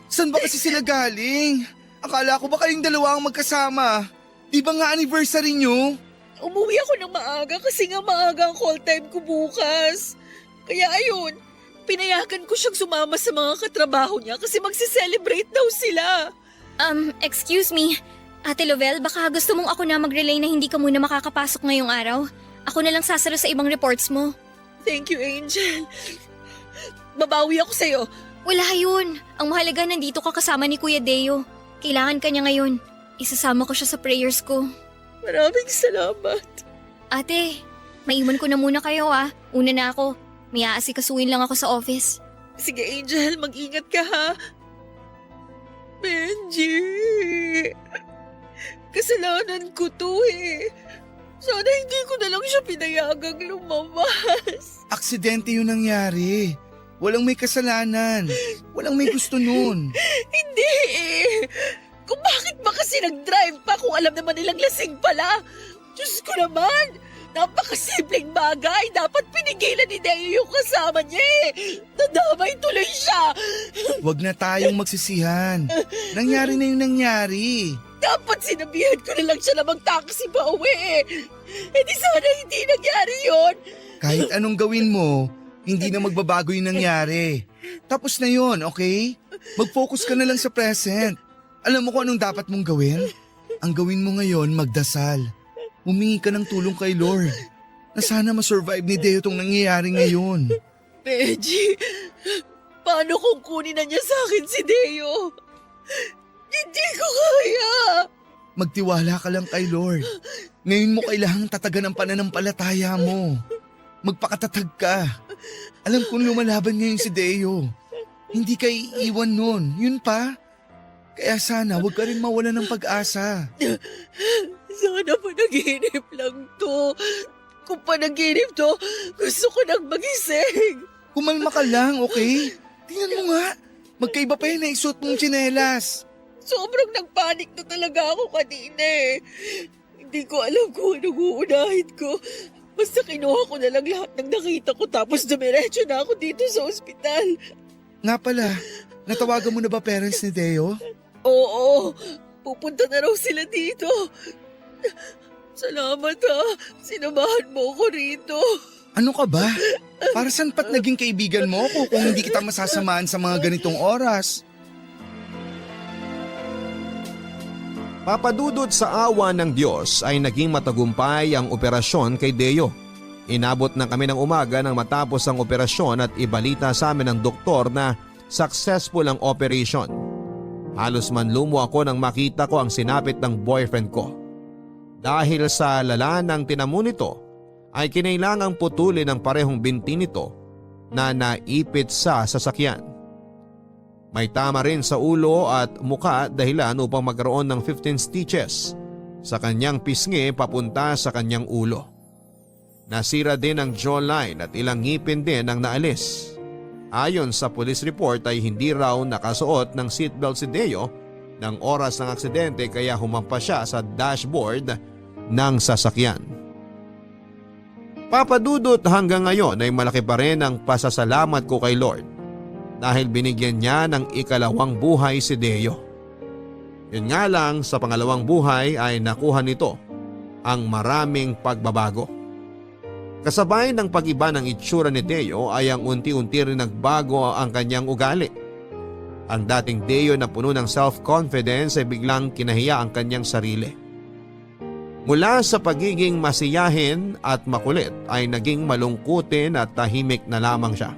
Saan ba kasi sila galing? Akala ko ba kayong 2 ang magkasama? Di ba nga anniversary nyo? Umuwi ako ng maaga kasi nga maaga ang call time ko bukas. Kaya ayun, pinayagan ko siyang sumama sa mga katrabaho niya kasi magsi-celebrate daw sila. Excuse me. Ate Lovell, baka gusto mong ako na mag-relay na hindi ka muna makakapasok ngayong araw? Ako na lang sasalo sa ibang reports mo. Thank you, Angel. Babawi ako sa'yo. Wala yun. Ang mahalaga nandito ka kasama ni Kuya Deo. Kailangan ka niya ngayon. Isasama ko siya sa prayers ko. Maraming salamat. Ate, maiwan ko na muna kayo ah. Una na ako. May aasikasuin lang ako sa office. Sige, Angel, mag-ingat ka ha. Benji! Kasalanan ko to eh. Sana hindi ko na lang siya pinayagang lumabas. Aksidente yung nangyari. Walang may kasalanan. Walang may gusto nun. Hindi eh. Kung bakit ba kasi nag-drive pa kung alam naman nilang lasing pala? Diyos ko naman. Napakasimpleng bagay. Dapat pinigilan ni Deo yung kasama niya eh. Nadamay tuloy siya. Huwag na tayong magsisihan. Nangyari na yung nangyari. Dapat sinabihan ko na lang siya na mag-taxi pa uwi eh. Eh di sana hindi nangyari yon. Kahit anong gawin mo, hindi na magbabago yung nangyari. Tapos na yon, okay? Mag-focus ka na lang sa present. Alam mo kung anong dapat mong gawin? Ang gawin mo ngayon, magdasal. Humingi ka ng tulong kay Lord na sana ma-survive ni Deo tong nangyayari ngayon. Reggie, paano kung kunin na niya sa akin si Deo? Hindi ko kaya. Magtiwala ka lang kay Lord. Ngayon mo kailangang tatagan ang pananampalataya mo. Magpakatatag ka. Alam kong lumalaban ngayon si Deo. Hindi ka iiwan nun. Yun pa. Kaya sana huwag ka rin mawala ng pag-asa. Sana panaginip lang to. Kung panaginip to, gusto ko nang magising. Kumalma ka lang, okay? Tingnan mo nga. Magkaiba pa yun na isuot mong tsinelas. Sobrang nagpanik na talaga ako kanina eh. Hindi ko alam kung anong uunahin ko. Basta kinuha ko na lang lahat ng nakita ko tapos dumiretso na ako dito sa ospital. Nga pala, natawagan mo na ba parents ni Deo? Oo, pupunta na raw sila dito. Salamat ha, sinamahan mo ko rito. Ano ka ba? Para saan pat naging kaibigan mo ako kung hindi kita masasamaan sa mga ganitong oras? Papadudod sa awa ng Diyos ay naging matagumpay ang operasyon kay Deo. Inabot na kami ng umaga nang matapos ang operasyon at ibalita sa amin ng doktor na successful ang operation. Halos manlumo ako nang makita ko ang sinapit ng boyfriend ko. Dahil sa lala ng tinamo nito ay kinailangang putulin ang parehong binti nito na naipit sa sasakyan. May tama rin sa ulo at muka dahilan upang magkaroon ng 15 stitches sa kanyang pisngi papunta sa kanyang ulo. Nasira din ang jawline at ilang ngipin din ang naalis. Ayon sa police report ay hindi raw nakasuot ng seatbelt si Deo ng oras ng aksidente kaya humampas siya sa dashboard ng sasakyan. Papadudot hanggang ngayon ay malaki pa rin ang pasasalamat ko kay Lord dahil binigyan niya ng ikalawang buhay si Deo. Yun nga lang sa pangalawang buhay ay nakuha nito ang maraming pagbabago. Kasabay ng pag-iba ng itsura ni Deo ay ang unti-unti rin nagbago ang kanyang ugali. Ang dating Deo na puno ng self-confidence ay biglang kinahiya ang kanyang sarili. Mula sa pagiging masiyahin at makulit ay naging malungkutin at tahimik na lamang siya.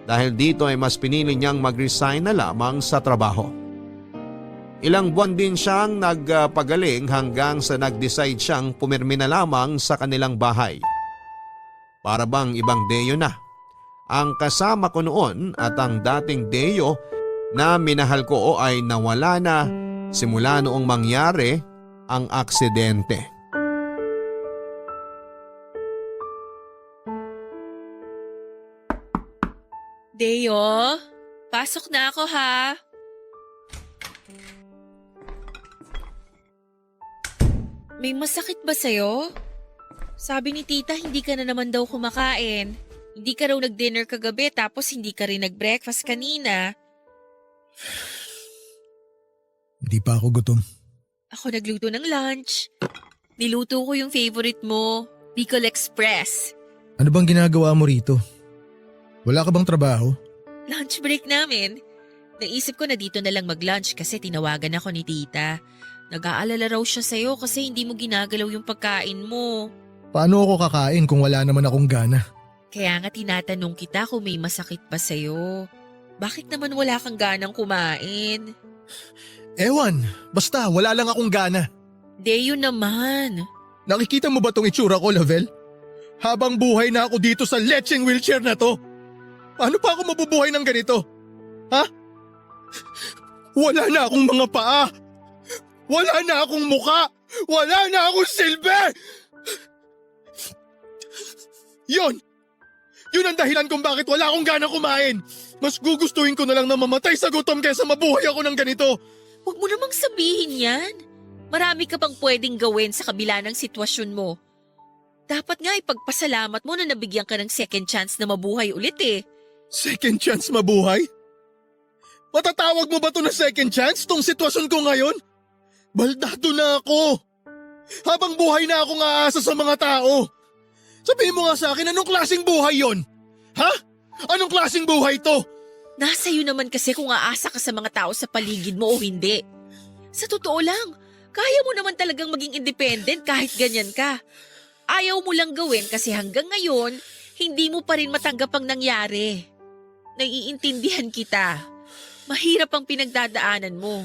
Dahil dito ay mas pinili niyang mag-resign na lamang sa trabaho. Ilang buwan din siyang nagpagaling hanggang sa nag-decide siyang pumirmi na lamang sa kanilang bahay. Para bang ibang Deo na. Ang kasama ko noon at ang dating Deo na minahal ko ay nawala na simula noong mangyari ang aksidente. Deo, pasok na ako ha. May masakit ba sa'yo? Sabi ni tita hindi ka na naman daw kumakain. Hindi ka raw nag-dinner kagabi tapos hindi ka rin nag-breakfast kanina. Hindi pa ako gutom. Ako nagluto ng lunch. Niluto ko yung favorite mo, Bicol Express. Ano bang ginagawa mo rito? Wala ka bang trabaho? Lunch break namin. Naisip ko na dito na lang mag-lunch kasi tinawagan ako ni tita. Nag-aalala raw siya sa'yo kasi hindi mo ginagalaw yung pagkain mo. Paano ako kakain kung wala naman akong gana? Kaya nga tinatanong kita kung may masakit pa sa'yo. Bakit naman wala kang ganang kumain? Ewan, basta wala lang akong gana. Deo naman. Nakikita mo ba tong itsura ko, Lavelle? Habang buhay na ako dito sa lecheng wheelchair na to. Paano pa ako mabubuhay ng ganito? Ha? Wala na akong mga paa. Wala na akong muka. Wala na akong silbi. Yun ang dahilan kung bakit wala akong gana kumain. Mas gugustuhin ko na lang na mamatay sa gutom kaysa mabuhay ako ng ganito. Huwag mo namang sabihin yan. Marami ka pang pwedeng gawin sa kabila ng sitwasyon mo. Dapat nga ipagpasalamat mo na nabigyan ka ng second chance na mabuhay ulit eh. Second chance mabuhay? Matatawag mo ba to na second chance tong sitwasyon ko ngayon? Baldado na ako. Habang buhay na akong aasa sa mga tao. Sabihin mo nga sa akin, anong klaseng buhay yon? Ha? Anong klaseng buhay to? Nasa iyo naman kasi kung aasa ka sa mga tao sa paligid mo o hindi. Sa totoo lang, kaya mo naman talagang maging independent kahit ganyan ka. Ayaw mo lang gawin kasi hanggang ngayon, hindi mo pa rin matanggap ang nangyari. Naiintindihan kita. Mahirap ang pinagdadaanan mo.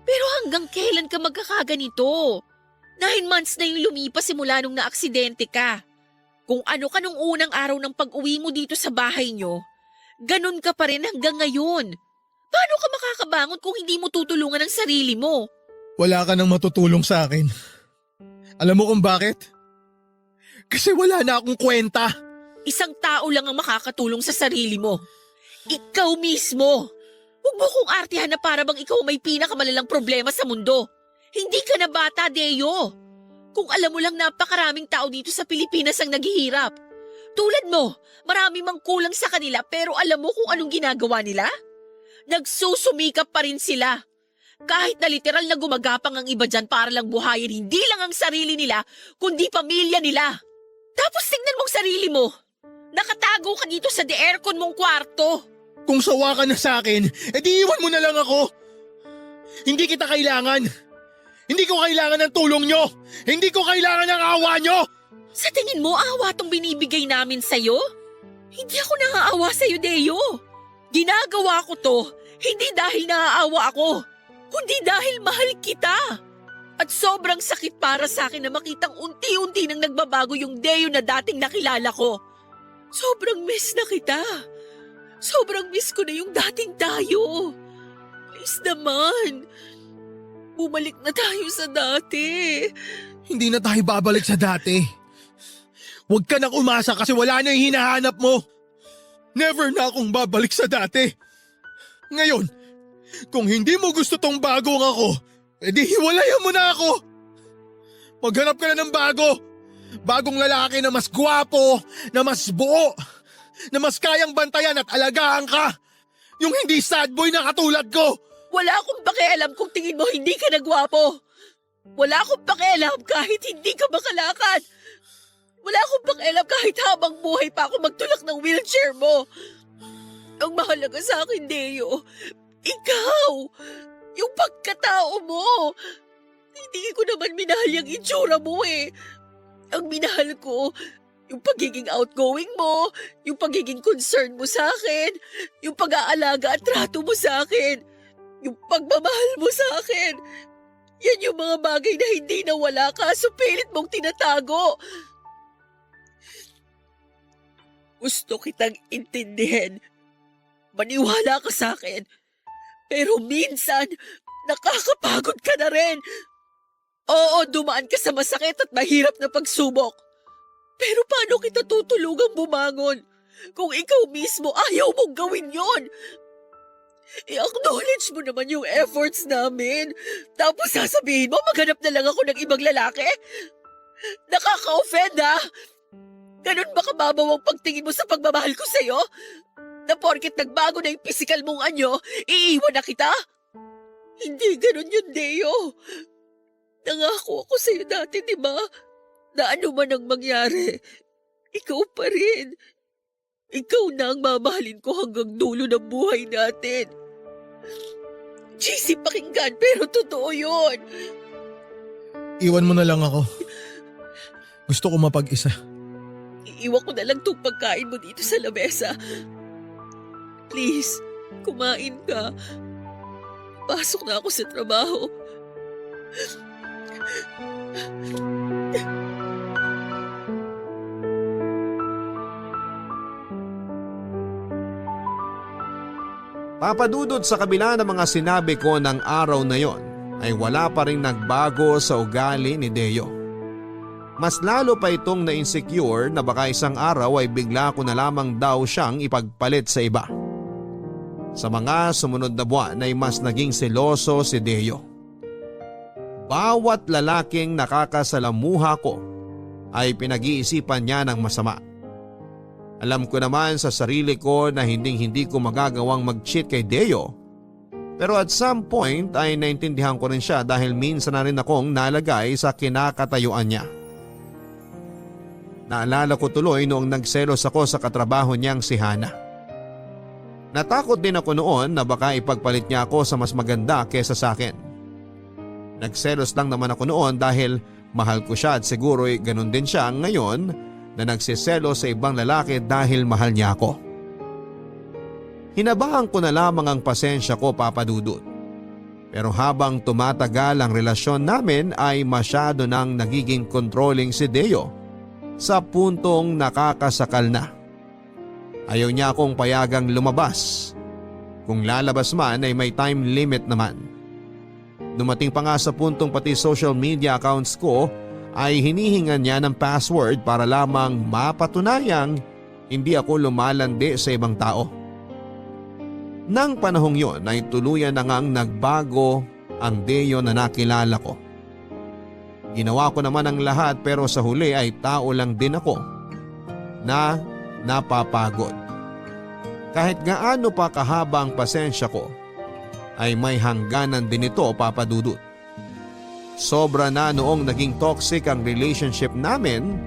Pero hanggang kailan ka magkakaganito? 9 months na yung lumipas simula nung naaksidente ka. Kung ano ka nung unang araw ng pag-uwi mo dito sa bahay nyo, ganun ka pa rin hanggang ngayon. Paano ka makakabangon kung hindi mo tutulungan ang sarili mo? Wala ka nang matutulong sa akin. Alam mo kung bakit? Kasi wala na akong kwenta. Isang tao lang ang makakatulong sa sarili mo. Ikaw mismo. Huwag mo kong artihan na para bang ikaw may pinakamalalang problema sa mundo. Hindi ka na bata, Deo. Kung alam mo lang napakaraming tao dito sa Pilipinas ang naghihirap. Tulad mo, marami mang kulang sa kanila pero alam mo kung anong ginagawa nila? Nagsusumikap pa rin sila. Kahit na literal na gumagapang ang iba dyan para lang buhayin hindi lang ang sarili nila, kundi pamilya nila. Tapos tignan mong sarili mo. Nakatago ka dito sa de-aircon mong kwarto. Kung sawa ka na sa akin, edi iwan mo na lang ako. Hindi kita kailangan. Hindi ko kailangan ng tulong nyo. Hindi ko kailangan ng awa nyo. Sa tingin mo, awa tong binibigay namin sa'yo? Hindi ako naaawa sa'yo, Deo. Ginagawa ko to, hindi dahil naaawa ako, kundi dahil mahal kita. At sobrang sakit para sa akin na makitang unti-unti nang nagbabago yung Deo na dating nakilala ko. Sobrang miss na kita. Sobrang miss ko na yung dating tayo. Please naman, bumalik na tayo sa dati. Hindi na tayo babalik sa dati. Huwag ka nang umasa kasi wala na yung hinahanap mo. Never na akong babalik sa dati. Ngayon, kung hindi mo gusto tong bagong ako, edi hiwalayan mo na ako. Maghanap ka na ng bago. Bagong lalaki na mas gwapo, na mas buo, na mas kayang bantayan at alagaan ka. Yung hindi sad boy na katulad ko. Wala akong pakialam kung tingin mo hindi ka nagwapo. Wala akong pakialam kahit hindi ka makalakad. Wala akong pakialam kahit habang buhay pa ako magtulak ng wheelchair mo. Ang mahalaga sa akin, Deo, ikaw, yung pagkatao mo. Hindi ko naman minahal yung itsura mo eh. Ang minahal ko, yung pagiging outgoing mo, yung pagiging concern mo sa akin, yung pag-aalaga at trato mo sa akin, yung pagmamahal mo sa akin. Yan yung mga bagay na hindi nawala kaso pilit mong tinatago. Gusto kitang intindihin. Maniwala ka sa akin. Pero minsan, nakakapagod ka na rin. Oo, dumaan ka sa masakit at mahirap na pagsubok. Pero paano kita tutulungang bumangon kung ikaw mismo ayaw mong gawin yon? I-acknowledge mo naman yung efforts namin. Tapos sasabihin mo, maghanap na lang ako ng ibang lalaki? Nakaka-offend ha? Ganun ba kababaw ang pagtingin mo sa pagmamahal ko sa'yo? Na porket nagbago na yung physical mong anyo, iiwan na kita? Hindi ganun yun, Deo. Nangako ako sa'yo dati, di ba? Na ano man ang mangyari, ikaw pa rin. Ikaw na ang mamahalin ko hanggang dulo ng buhay natin. Cheesy pakinggan, pero totoo yun. Iwan mo na lang ako. Gusto ko mapag-isa. Iiwan ko na lang itong pagkain mo dito sa lamesa. Please, kumain ka. Pasok na ako sa trabaho. Papadudod sa kabila ng mga sinabi ko ng araw na yon ay wala pa rin nagbago sa ugali ni Deo. Mas lalo pa itong na-insecure na baka isang araw ay bigla ko na lamang daw siyang ipagpalit sa iba. Sa mga sumunod na buwan ay mas naging seloso si Deo. Bawat lalaking nakakasalamuha ko ay pinag-iisipan niya ng masama. Alam ko naman sa sarili ko na hindi ko magagawang mag-cheat kay Deo. Pero at some point ay naintindihan ko rin siya dahil minsan na rin akong nalagay sa kinakatayuan niya. Naalala ko tuloy noong nagselos ako sa katrabaho niyang si Hana. Natakot din ako noon na baka ipagpalit niya ako sa mas maganda kesa sa akin. Nagselos lang naman ako noon dahil mahal ko siya at siguro'y ganun din siya ngayon na nagsiselo sa ibang lalaki dahil mahal niya ako. Hinabahan ko na lamang ang pasensya ko, Papa Dudut. Pero habang tumatagal ang relasyon namin ay masyado nang nagiging controlling si Deo sa puntong nakakasakal na. Ayaw niya akong payagang lumabas. Kung lalabas man ay may time limit naman. Dumating pa nga sa puntong pati social media accounts ko ay hinihingan niya ng password para lamang mapatunayang hindi ako lumalandi sa ibang tao. Nang panahong yon ay tuluyan na ngang nagbago ang Deo na nakilala ko. Ginawa ko naman ang lahat pero sa huli ay tao lang din ako na napapagod. Kahit gaano pa kahaba ang pasensya ko ay may hangganan din ito, Papa Dudut. Sobra na noong naging toxic ang relationship namin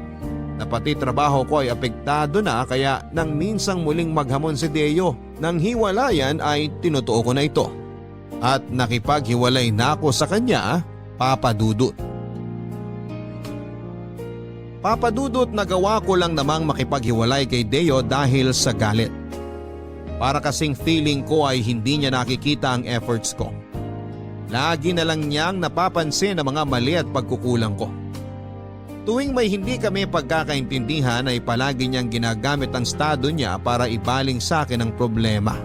na pati trabaho ko ay apektado na kaya nang minsang muling maghamon si Deo nang hiwalayan ay tinutuo ko na ito. At nakipaghiwalay na ako sa kanya, Papa Dudut. Papa Dudut, nagawa ko lang namang makipaghiwalay kay Deo dahil sa galit. Para kasing feeling ko ay hindi niya nakikita ang efforts ko. Lagi na lang niyang napapansin ang mga mali at pagkukulang ko. Tuwing may hindi kami pagkakaintindihan ay palagi niyang ginagamit ang estado niya para ibaling sa akin ang problema.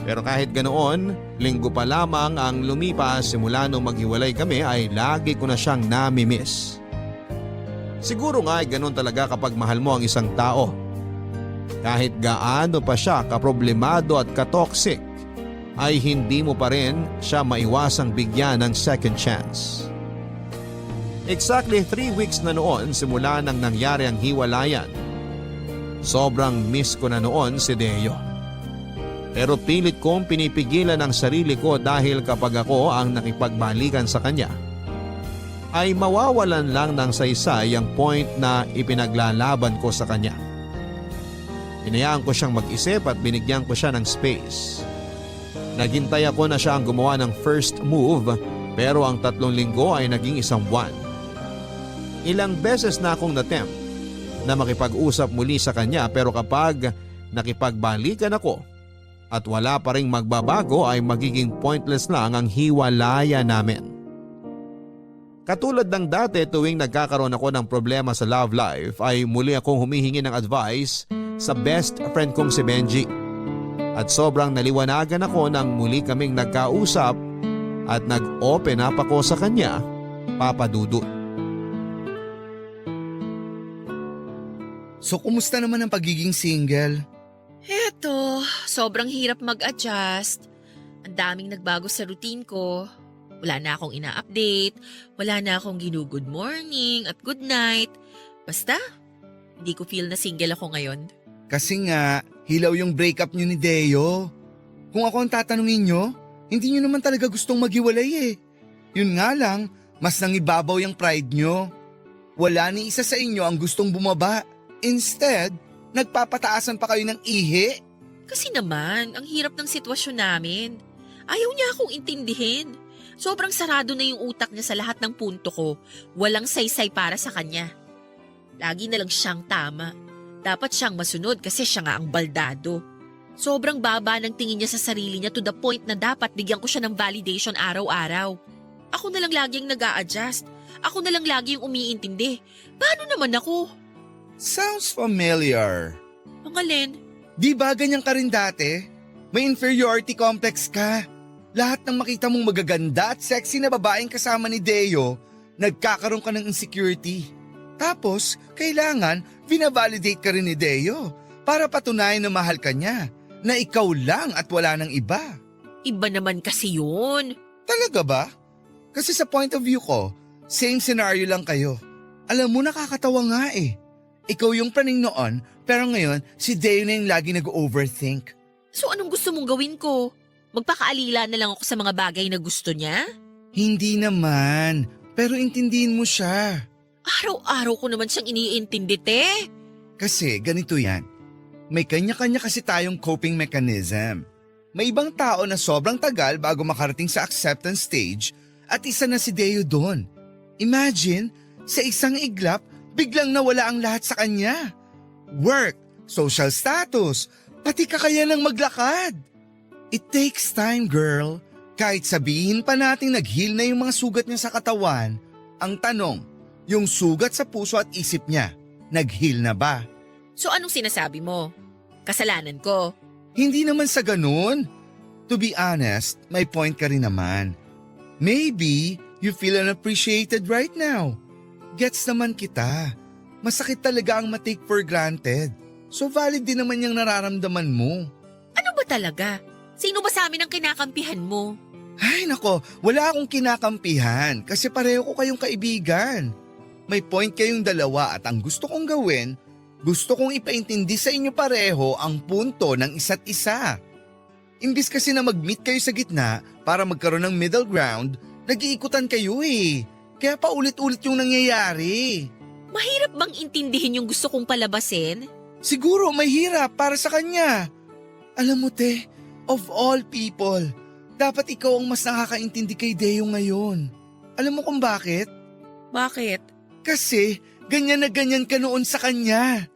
Pero kahit ganoon, linggo pa lamang ang lumipas simula nung maghiwalay kami ay lagi ko na siyang namimiss. Siguro nga ay ganoon talaga kapag mahal mo ang isang tao. Kahit gaano pa siya kaproblemado at katoxic, ay hindi mo pa rin siya maiwasang bigyan ng second chance. Exactly 3 weeks na noon simula nang nangyari ang hiwalayan. Sobrang miss ko na noon si Deo. Pero pilit kong pinipigilan ang sarili ko dahil kapag ako ang nakipagbalikan sa kanya, ay mawawalan lang ng saysay ang point na ipinaglalaban ko sa kanya. Hinayaan ko siyang mag-isip at binigyan ko siya ng space. Naghintay ako na siya ang gumawa ng first move pero ang 3 linggo ay naging 1 buwan. Ilang beses na akong natempt na makipag-usap muli sa kanya pero kapag nakipagbalikan ako at wala pa ring magbabago ay magiging pointless lang ang hiwalayan namin. Katulad ng dati tuwing nagkakaroon ako ng problema sa love life ay muli akong humihingi ng advice sa best friend kong si Benji. At sobrang naliwanagan ako nang muli kaming nagkausap at nag-open up ako sa kanya, Papa Dudut. So kumusta naman ang pagiging single? Eto, sobrang hirap mag-adjust. Ang daming nagbago sa routine ko. Wala na akong ina-update, wala na akong ginu-good morning at good night. Basta, hindi ko feel na single ako ngayon. Kasi nga, hilaw yung breakup nyo ni Deo. Kung ako ang tatanungin nyo, hindi nyo naman talaga gustong maghiwalay eh. Yun nga lang, mas nangibabaw yung pride nyo. Wala ni isa sa inyo ang gustong bumaba. Instead, nagpapataasan pa kayo ng ihi. Kasi naman, ang hirap ng sitwasyon namin. Ayaw niya akong intindihin. Sobrang sarado na yung utak niya sa lahat ng punto ko. Walang saysay para sa kanya. Lagi na lang siyang tama. Dapat siyang masunod kasi siya nga ang baldado. Sobrang baba ng tingin niya sa sarili niya to the point na dapat bigyan ko siya ng validation araw-araw. Ako na lang laging nag-a-adjust. Ako na lang lagi yung umiintindi. Paano naman ako? Sounds familiar. Ang alin? Di ba ganyan ka rin dati? May inferiority complex ka. Lahat ng makita mong magaganda at sexy na babaeng kasama ni Deo, nagkakaroon ka ng insecurity. Tapos, kailangan vina-validate ka rin ni Deo para patunayan na mahal ka niya, na ikaw lang at wala ng iba. Iba naman kasi yun. Talaga ba? Kasi sa point of view ko, same scenario lang kayo. Alam mo, nakakatawa nga eh. Ikaw yung praning noon, pero ngayon si Deo na yung lagi nag-overthink. So anong gusto mong gawin ko? Magpakaalila na lang ako sa mga bagay na gusto niya? Hindi naman, pero intindihin mo siya. Araw-araw ko naman siyang iniintindi, te. Kasi ganito yan, may kanya-kanya kasi tayong coping mechanism. May ibang tao na sobrang tagal bago makarating sa acceptance stage at isa na si Deo doon. Imagine, sa isang iglap, biglang nawala ang lahat sa kanya. Work, social status, pati kakayanang maglakad. It takes time, girl. Kahit sabihin pa nating nag-heal na yung mga sugat niya sa katawan, ang tanong, yung sugat sa puso at isip niya, nag-heal na ba? So anong sinasabi mo? Kasalanan ko? Hindi naman sa ganun. To be honest, may point ka rin naman. Maybe you feel unappreciated right now. Gets naman kita. Masakit talaga ang ma-take for granted. So valid din naman yung nararamdaman mo. Ano ba talaga? Sino ba sa amin ang kinakampihan mo? Ay nako, wala akong kinakampihan kasi pareho ko kayong kaibigan. May point kayong dalawa at ang gusto kong gawin, gusto kong ipaintindi sa inyo pareho ang punto ng isa't isa. Imbis kasi na mag-meet kayo sa gitna para magkaroon ng middle ground, nag-iikutan kayo eh. Kaya paulit-ulit yung nangyayari. Mahirap bang intindihin yung gusto kong palabasin? Siguro may hirap para sa kanya. Alam mo te, of all people, dapat ikaw ang mas nakakaintindi kay Deo ngayon. Alam mo kung bakit? Bakit? Kasi ganyan na ganyan ka noon sa kanya.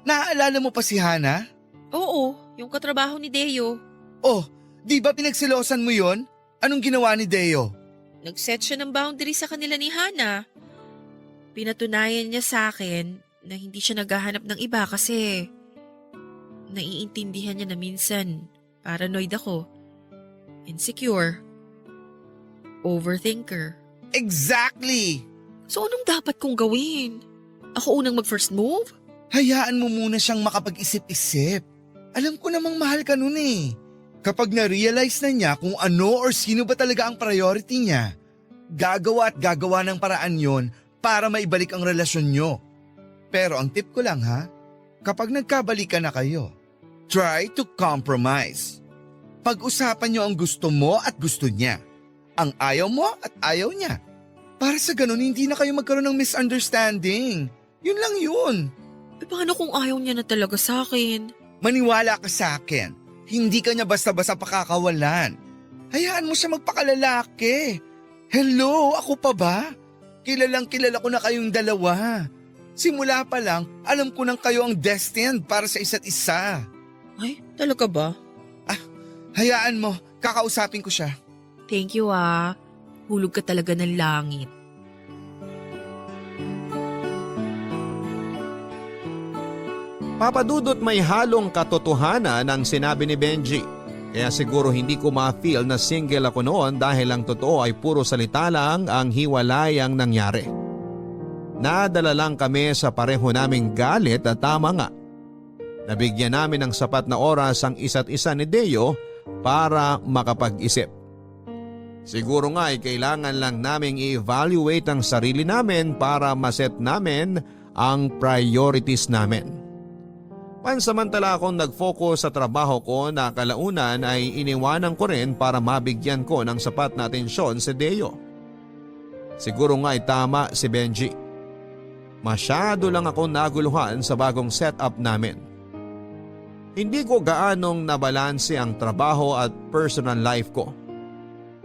Naaalala mo pa si Hana? Oo, yung katrabaho ni Deo. Oh, di ba pinagsilosan mo yon? Anong ginawa ni Deo? Nag-set siya ng boundary sa kanila ni Hana. Pinatunayan niya sa akin na hindi siya naghahanap ng iba kasi naiintindihan niya na minsan paranoid ako, insecure, overthinker. Exactly! So anong dapat kong gawin? Ako unang mag-first move? Hayaan mo muna siyang makapag-isip-isip. Alam ko namang mahal ka nun eh. Kapag na-realize na niya kung ano or sino ba talaga ang priority niya, gagawa at gagawa ng paraan yon para maibalik ang relasyon nyo. Pero ang tip ko lang ha, kapag nagkabalikan na kayo, try to compromise. Pag-usapan nyo ang gusto mo at gusto niya, ang ayaw mo at ayaw niya. Para sa ganun hindi na kayo magkaroon ng misunderstanding. Yun lang yun. E paano kung ayaw niya na talaga sa akin? Maniwala ka sa akin. Hindi ka niya basta-basta pakakawalan. Hayaan mo siya magpakalalaki. Hello, ako pa ba? Kilalang kilala ko na kayong dalawa. Simula pa lang, alam ko nang kayo ang destined para sa isa't isa. Ay, talaga ba? Hayaan mo, kakausapin ko siya. Thank you ah. Hulog ka talaga ng langit. Papadudot may halong katotohanan ang sinabi ni Benji. Kaya siguro hindi ko ma-feel na single ako noon dahil ang totoo ay puro salita lang ang hiwalay ang nangyari. Nadala lang kami sa pareho naming galit at tama nga. Nabigyan namin ng sapat na oras ang isa't isa ni Deo para makapag-isip. Siguro nga ay kailangan lang naming i-evaluate ang sarili namin para maset namin ang priorities namin. Pansamantala akong nag-focus sa trabaho ko na kalaunan ay iniwanan ko rin para mabigyan ko ng sapat na atensyon si Deo. Siguro nga ay tama si Benji. Masyado lang akong naguluhan sa bagong setup namin. Hindi ko gaanong nabalanse ang trabaho at personal life ko.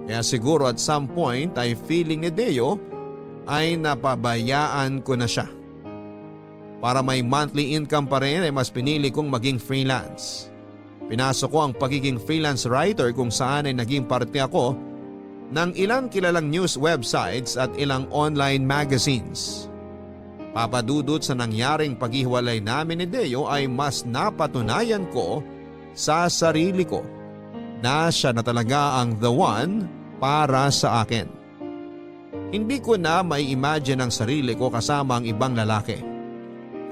Kaya siguro at some point ay feeling ni Deo ay napabayaan ko na siya. Para may monthly income pa rin ay mas pinili kong maging freelance. Pinasok ko ang pagiging freelance writer kung saan ay naging parte ako ng ilang kilalang news websites at ilang online magazines. Papadudot sa nangyaring paghiwalay namin ni Deo ay mas napatunayan ko sa sarili ko na siya na talaga ang the one para sa akin. Hindi ko na mai-imagine ang sarili ko kasama ang ibang lalaki.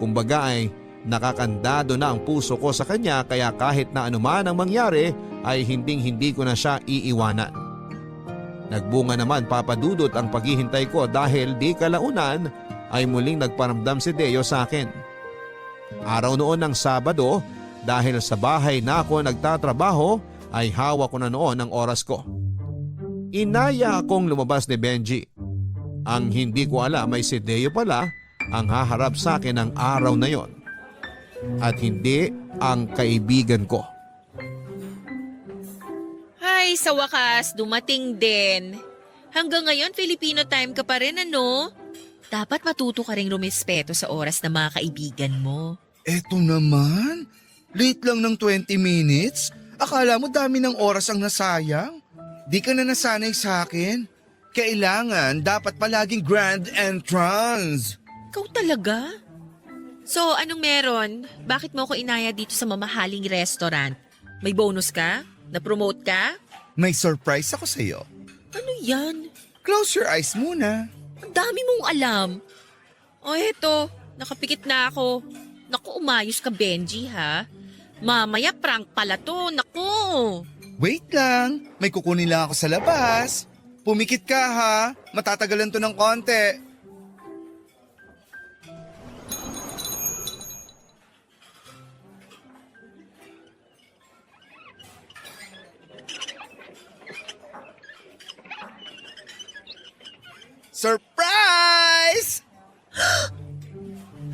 Kumbaga ay nakakandado na ang puso ko sa kanya kaya kahit na anuman ang mangyari ay hinding-hindi ko na siya iiwanan. Nagbunga naman papadudot ang paghihintay ko dahil di kalaunan ay muling nagparamdam si Deo sa akin. Araw noon ng Sabado, dahil sa bahay na ako nagtatrabaho ay hawak ko na noon ang oras ko. Inaya akong lumabas ni Benji. Ang hindi ko alam ay si Deo pala ang haharap sa akin ng araw na yon. At hindi ang kaibigan ko. Ay, sa wakas, dumating din. Hanggang ngayon, Filipino time ka pa rin, ano? Dapat matuto ka ring rumispeto sa oras ng mga kaibigan mo. Eto naman, late lang ng 20 minutes. Akala mo dami ng oras ang nasayang? Di ka na nasanay sa akin. Kailangan dapat palaging grand entrance. Ikaw talaga? So, anong meron? Bakit mo ko inaya dito sa mamahaling restaurant? May bonus ka? Na-promote ka? May surprise ako sa'yo. Ano yan? Close your eyes muna. Ang dami mong alam. O eto, nakapikit na ako. Naku, umayos ka, Benji, ha? Mamaya prank pala to, naku. Wait lang, may kukunin lang ako sa labas. Pumikit ka ha, matatagalan to ng konti. Surprise!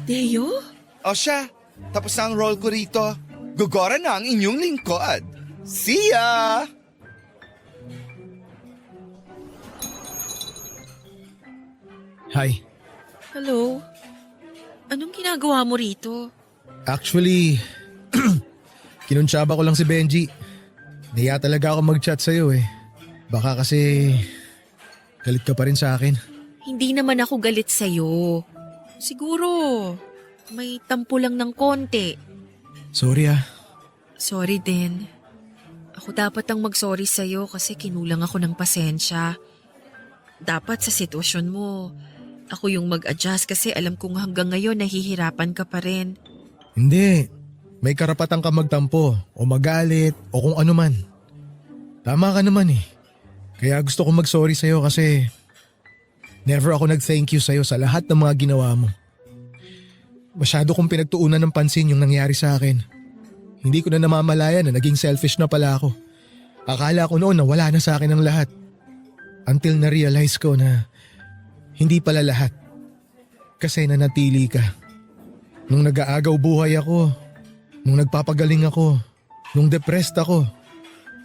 Deo? O siya, tapos na ang roll ko rito. Gugora na ang inyong lingkod. See ya! Hi. Hello? Anong ginagawa mo rito? Actually, kinuntsaba ko lang si Benji. Naiya talaga ako mag-chat sa'yo eh. Baka kasi galit ka pa rin sa akin. Hindi naman ako galit sa'yo. Siguro, may tampo lang ng konti. Sorry ah. Sorry din. Ako dapat ang mag-sorry sa'yo kasi kinulang ako ng pasensya. Dapat sa sitwasyon mo, ako yung mag-adjust kasi alam kong hanggang ngayon nahihirapan ka pa rin. Hindi. May karapatan ka magtampo o magalit o kung ano man. Tama ka naman eh. Kaya gusto ko mag-sorry sa'yo kasi never ako nag-thank you sa'yo sa lahat ng mga ginawa mo. Masyado kong pinagtuunan ng pansin yung nangyari sa akin. Hindi ko na namamalayan na naging selfish na pala ako. Akala ko noon na wala na sa akin ang lahat. Until na-realize ko na hindi pala lahat. Kasi nanatili ka. Nung nag-aagaw buhay ako, nung nagpapagaling ako, nung depressed ako,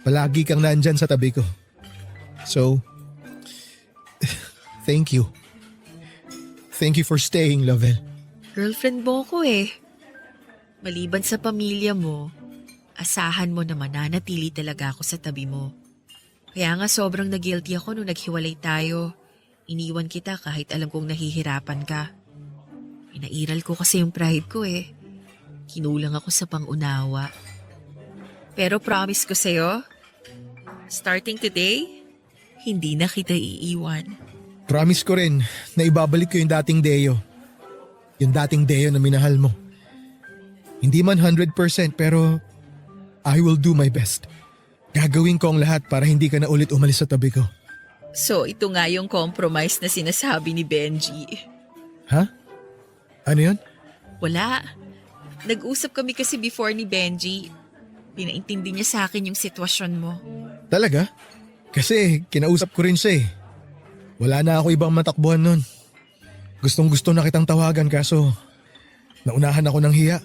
palagi kang nandyan sa tabi ko. So, thank you. Thank you for staying, Lovell. Girlfriend mo ko eh. Maliban sa pamilya mo, asahan mo na mananatili talaga ako sa tabi mo. Kaya nga sobrang na-guilty ako nung naghiwalay tayo. Iniwan kita kahit alam kong nahihirapan ka. Pinairal ko kasi yung pride ko eh. Kinulang ako sa pangunawa. Pero promise ko sa'yo, starting today, hindi na kita iiwan. Promise ko rin na ibabalik ko yung dating Deo. Yung dating Deo na minahal mo. Hindi man 100% pero I will do my best. Gagawin ko ang lahat para hindi ka na ulit umalis sa tabi ko. So ito nga yung compromise na sinasabi ni Benji. Ha? Ano yun? Wala. Nag-usap kami kasi before ni Benji. Pinaintindi niya sa akin yung sitwasyon mo. Talaga? Kasi kinausap ko rin siya eh. Wala na ako ibang matakbuhan nun. Gustong gusto na kitang tawagan kaso naunahan ako ng hiya.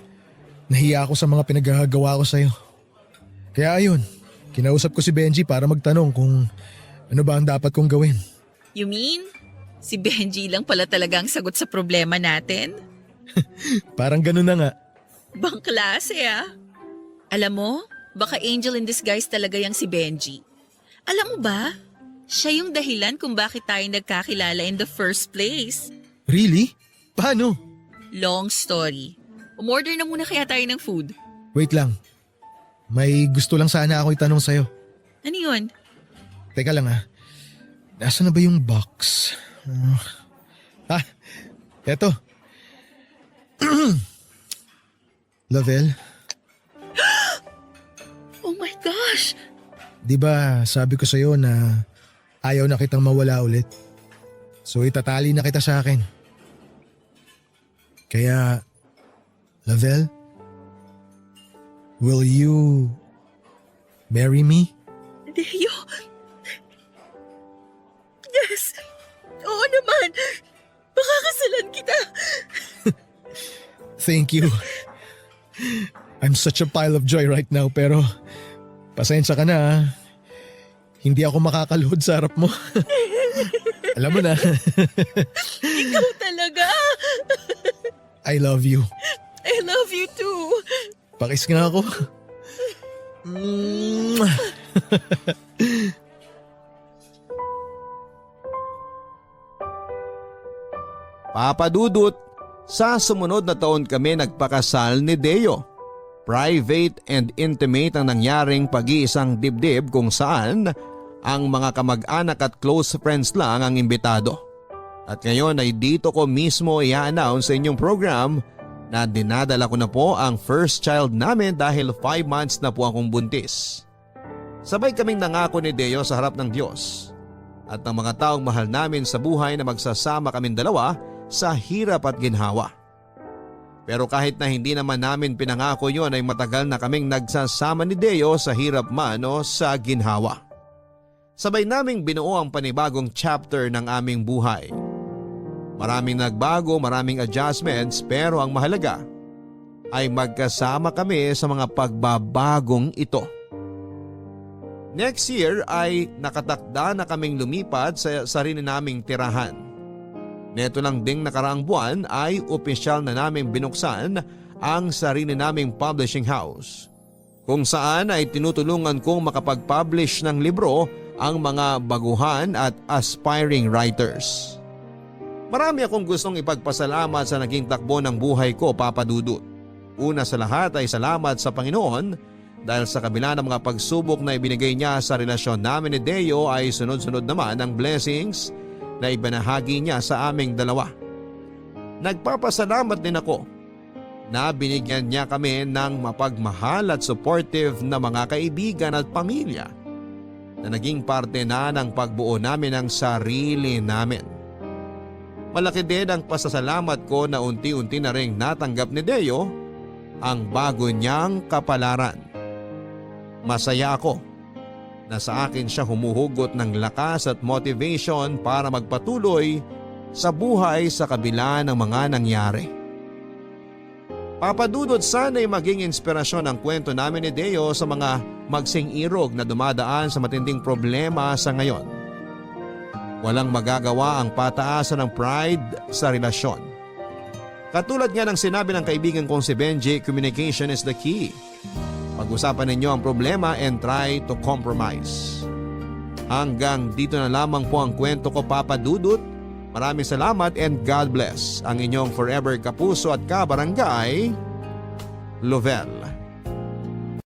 Nahiya ako sa mga pinagagawa ko sa'yo. Kaya ayun, kinausap ko si Benji para magtanong kung ano ba ang dapat kong gawin. You mean, si Benji lang pala talaga ang sagot sa problema natin? Parang ganun na nga. Bang klase ah. Alam mo, baka angel in disguise talaga yung si Benji. Alam mo ba, siya yung dahilan kung bakit tayo nagkakilala in the first place. Really? Paano? Long story. Umorder na muna kaya tayo ng food. Wait lang. May gusto lang sana ako itanong sa'yo. Ano yun? Teka lang ah. Nasaan na ba yung box? Eto. Lovell, Oh my gosh! di ba sabi ko sa'yo na ayaw na kitang mawala ulit? So itatali na kita sa akin. Kaya, Lavelle, will you marry me? Deo. Yes. Oo naman. Pakakasalan kita. Thank you. I'm such a pile of joy right now pero pasensya ka na ah. Hindi ako makakaluhod sa harap mo. Alam mo na. Ikaw talaga. I love you. I love you too. Pakis nga ako. Mwah! Papa Dudut, sa sumunod na taon kami nagpakasal ni Deo. Private and intimate ang nangyaring pag-iisang dibdib kung saan ang mga kamag-anak at close friends lang ang imbitado. At ngayon ay dito ko mismo i-announce sa inyong program na dinadala ko na po ang first child namin dahil 5 months na po akong buntis. Sabay kaming nangako ni Deo sa harap ng Diyos at ng mga taong mahal namin sa buhay na magsasama kaming dalawa sa hirap at ginhawa. Pero kahit na hindi naman namin pinangako yon ay matagal na kaming nagsasama ni Deo sa hirap man o sa ginhawa. Sabay naming binuo ang panibagong chapter ng aming buhay. Maraming nagbago, maraming adjustments pero ang mahalaga ay magkasama kami sa mga pagbabagong ito. Next year ay nakatakda na kaming lumipat sa sarili naming tirahan. Neto lang ding nakaraang buwan ay opisyal na naming binuksan ang sarili naming publishing house, kung saan ay tinutulungan kong makapag-publish ng libro ang mga baguhan at aspiring writers. Marami akong gustong ipagpasalamat sa naging takbo ng buhay ko, Papa Dudut. Una sa lahat ay salamat sa Panginoon dahil sa kabila ng mga pagsubok na ibinigay niya sa relasyon namin ni Deo ay sunod-sunod naman ang blessings na ibinahagi niya sa aming dalawa. Nagpapasalamat din ako na binigyan niya kami ng mapagmahal at supportive na mga kaibigan at pamilya na naging parte na ng pagbuo namin ng sarili namin. Malaki din ang pasasalamat ko na unti-unti na ring natanggap ni Deo ang bago niyang kapalaran. Masaya ako na sa akin siya humuhugot ng lakas at motivation para magpatuloy sa buhay sa kabila ng mga nangyari. Papa Dudut, sana'y maging inspirasyon ang kwento namin ni Deo sa mga magsing-irog na dumadaan sa matinding problema sa ngayon. Walang magagawa ang pataasan ng pride sa relasyon. Katulad nga ng sinabi ng kaibigan kong si Benji, communication is the key. Pag-usapan ninyo ang problema and try to compromise. Hanggang dito na lamang po ang kwento ko, Papa Dudut. Maraming salamat and God bless. Ang inyong forever kapuso at kabarangay, Lovelle.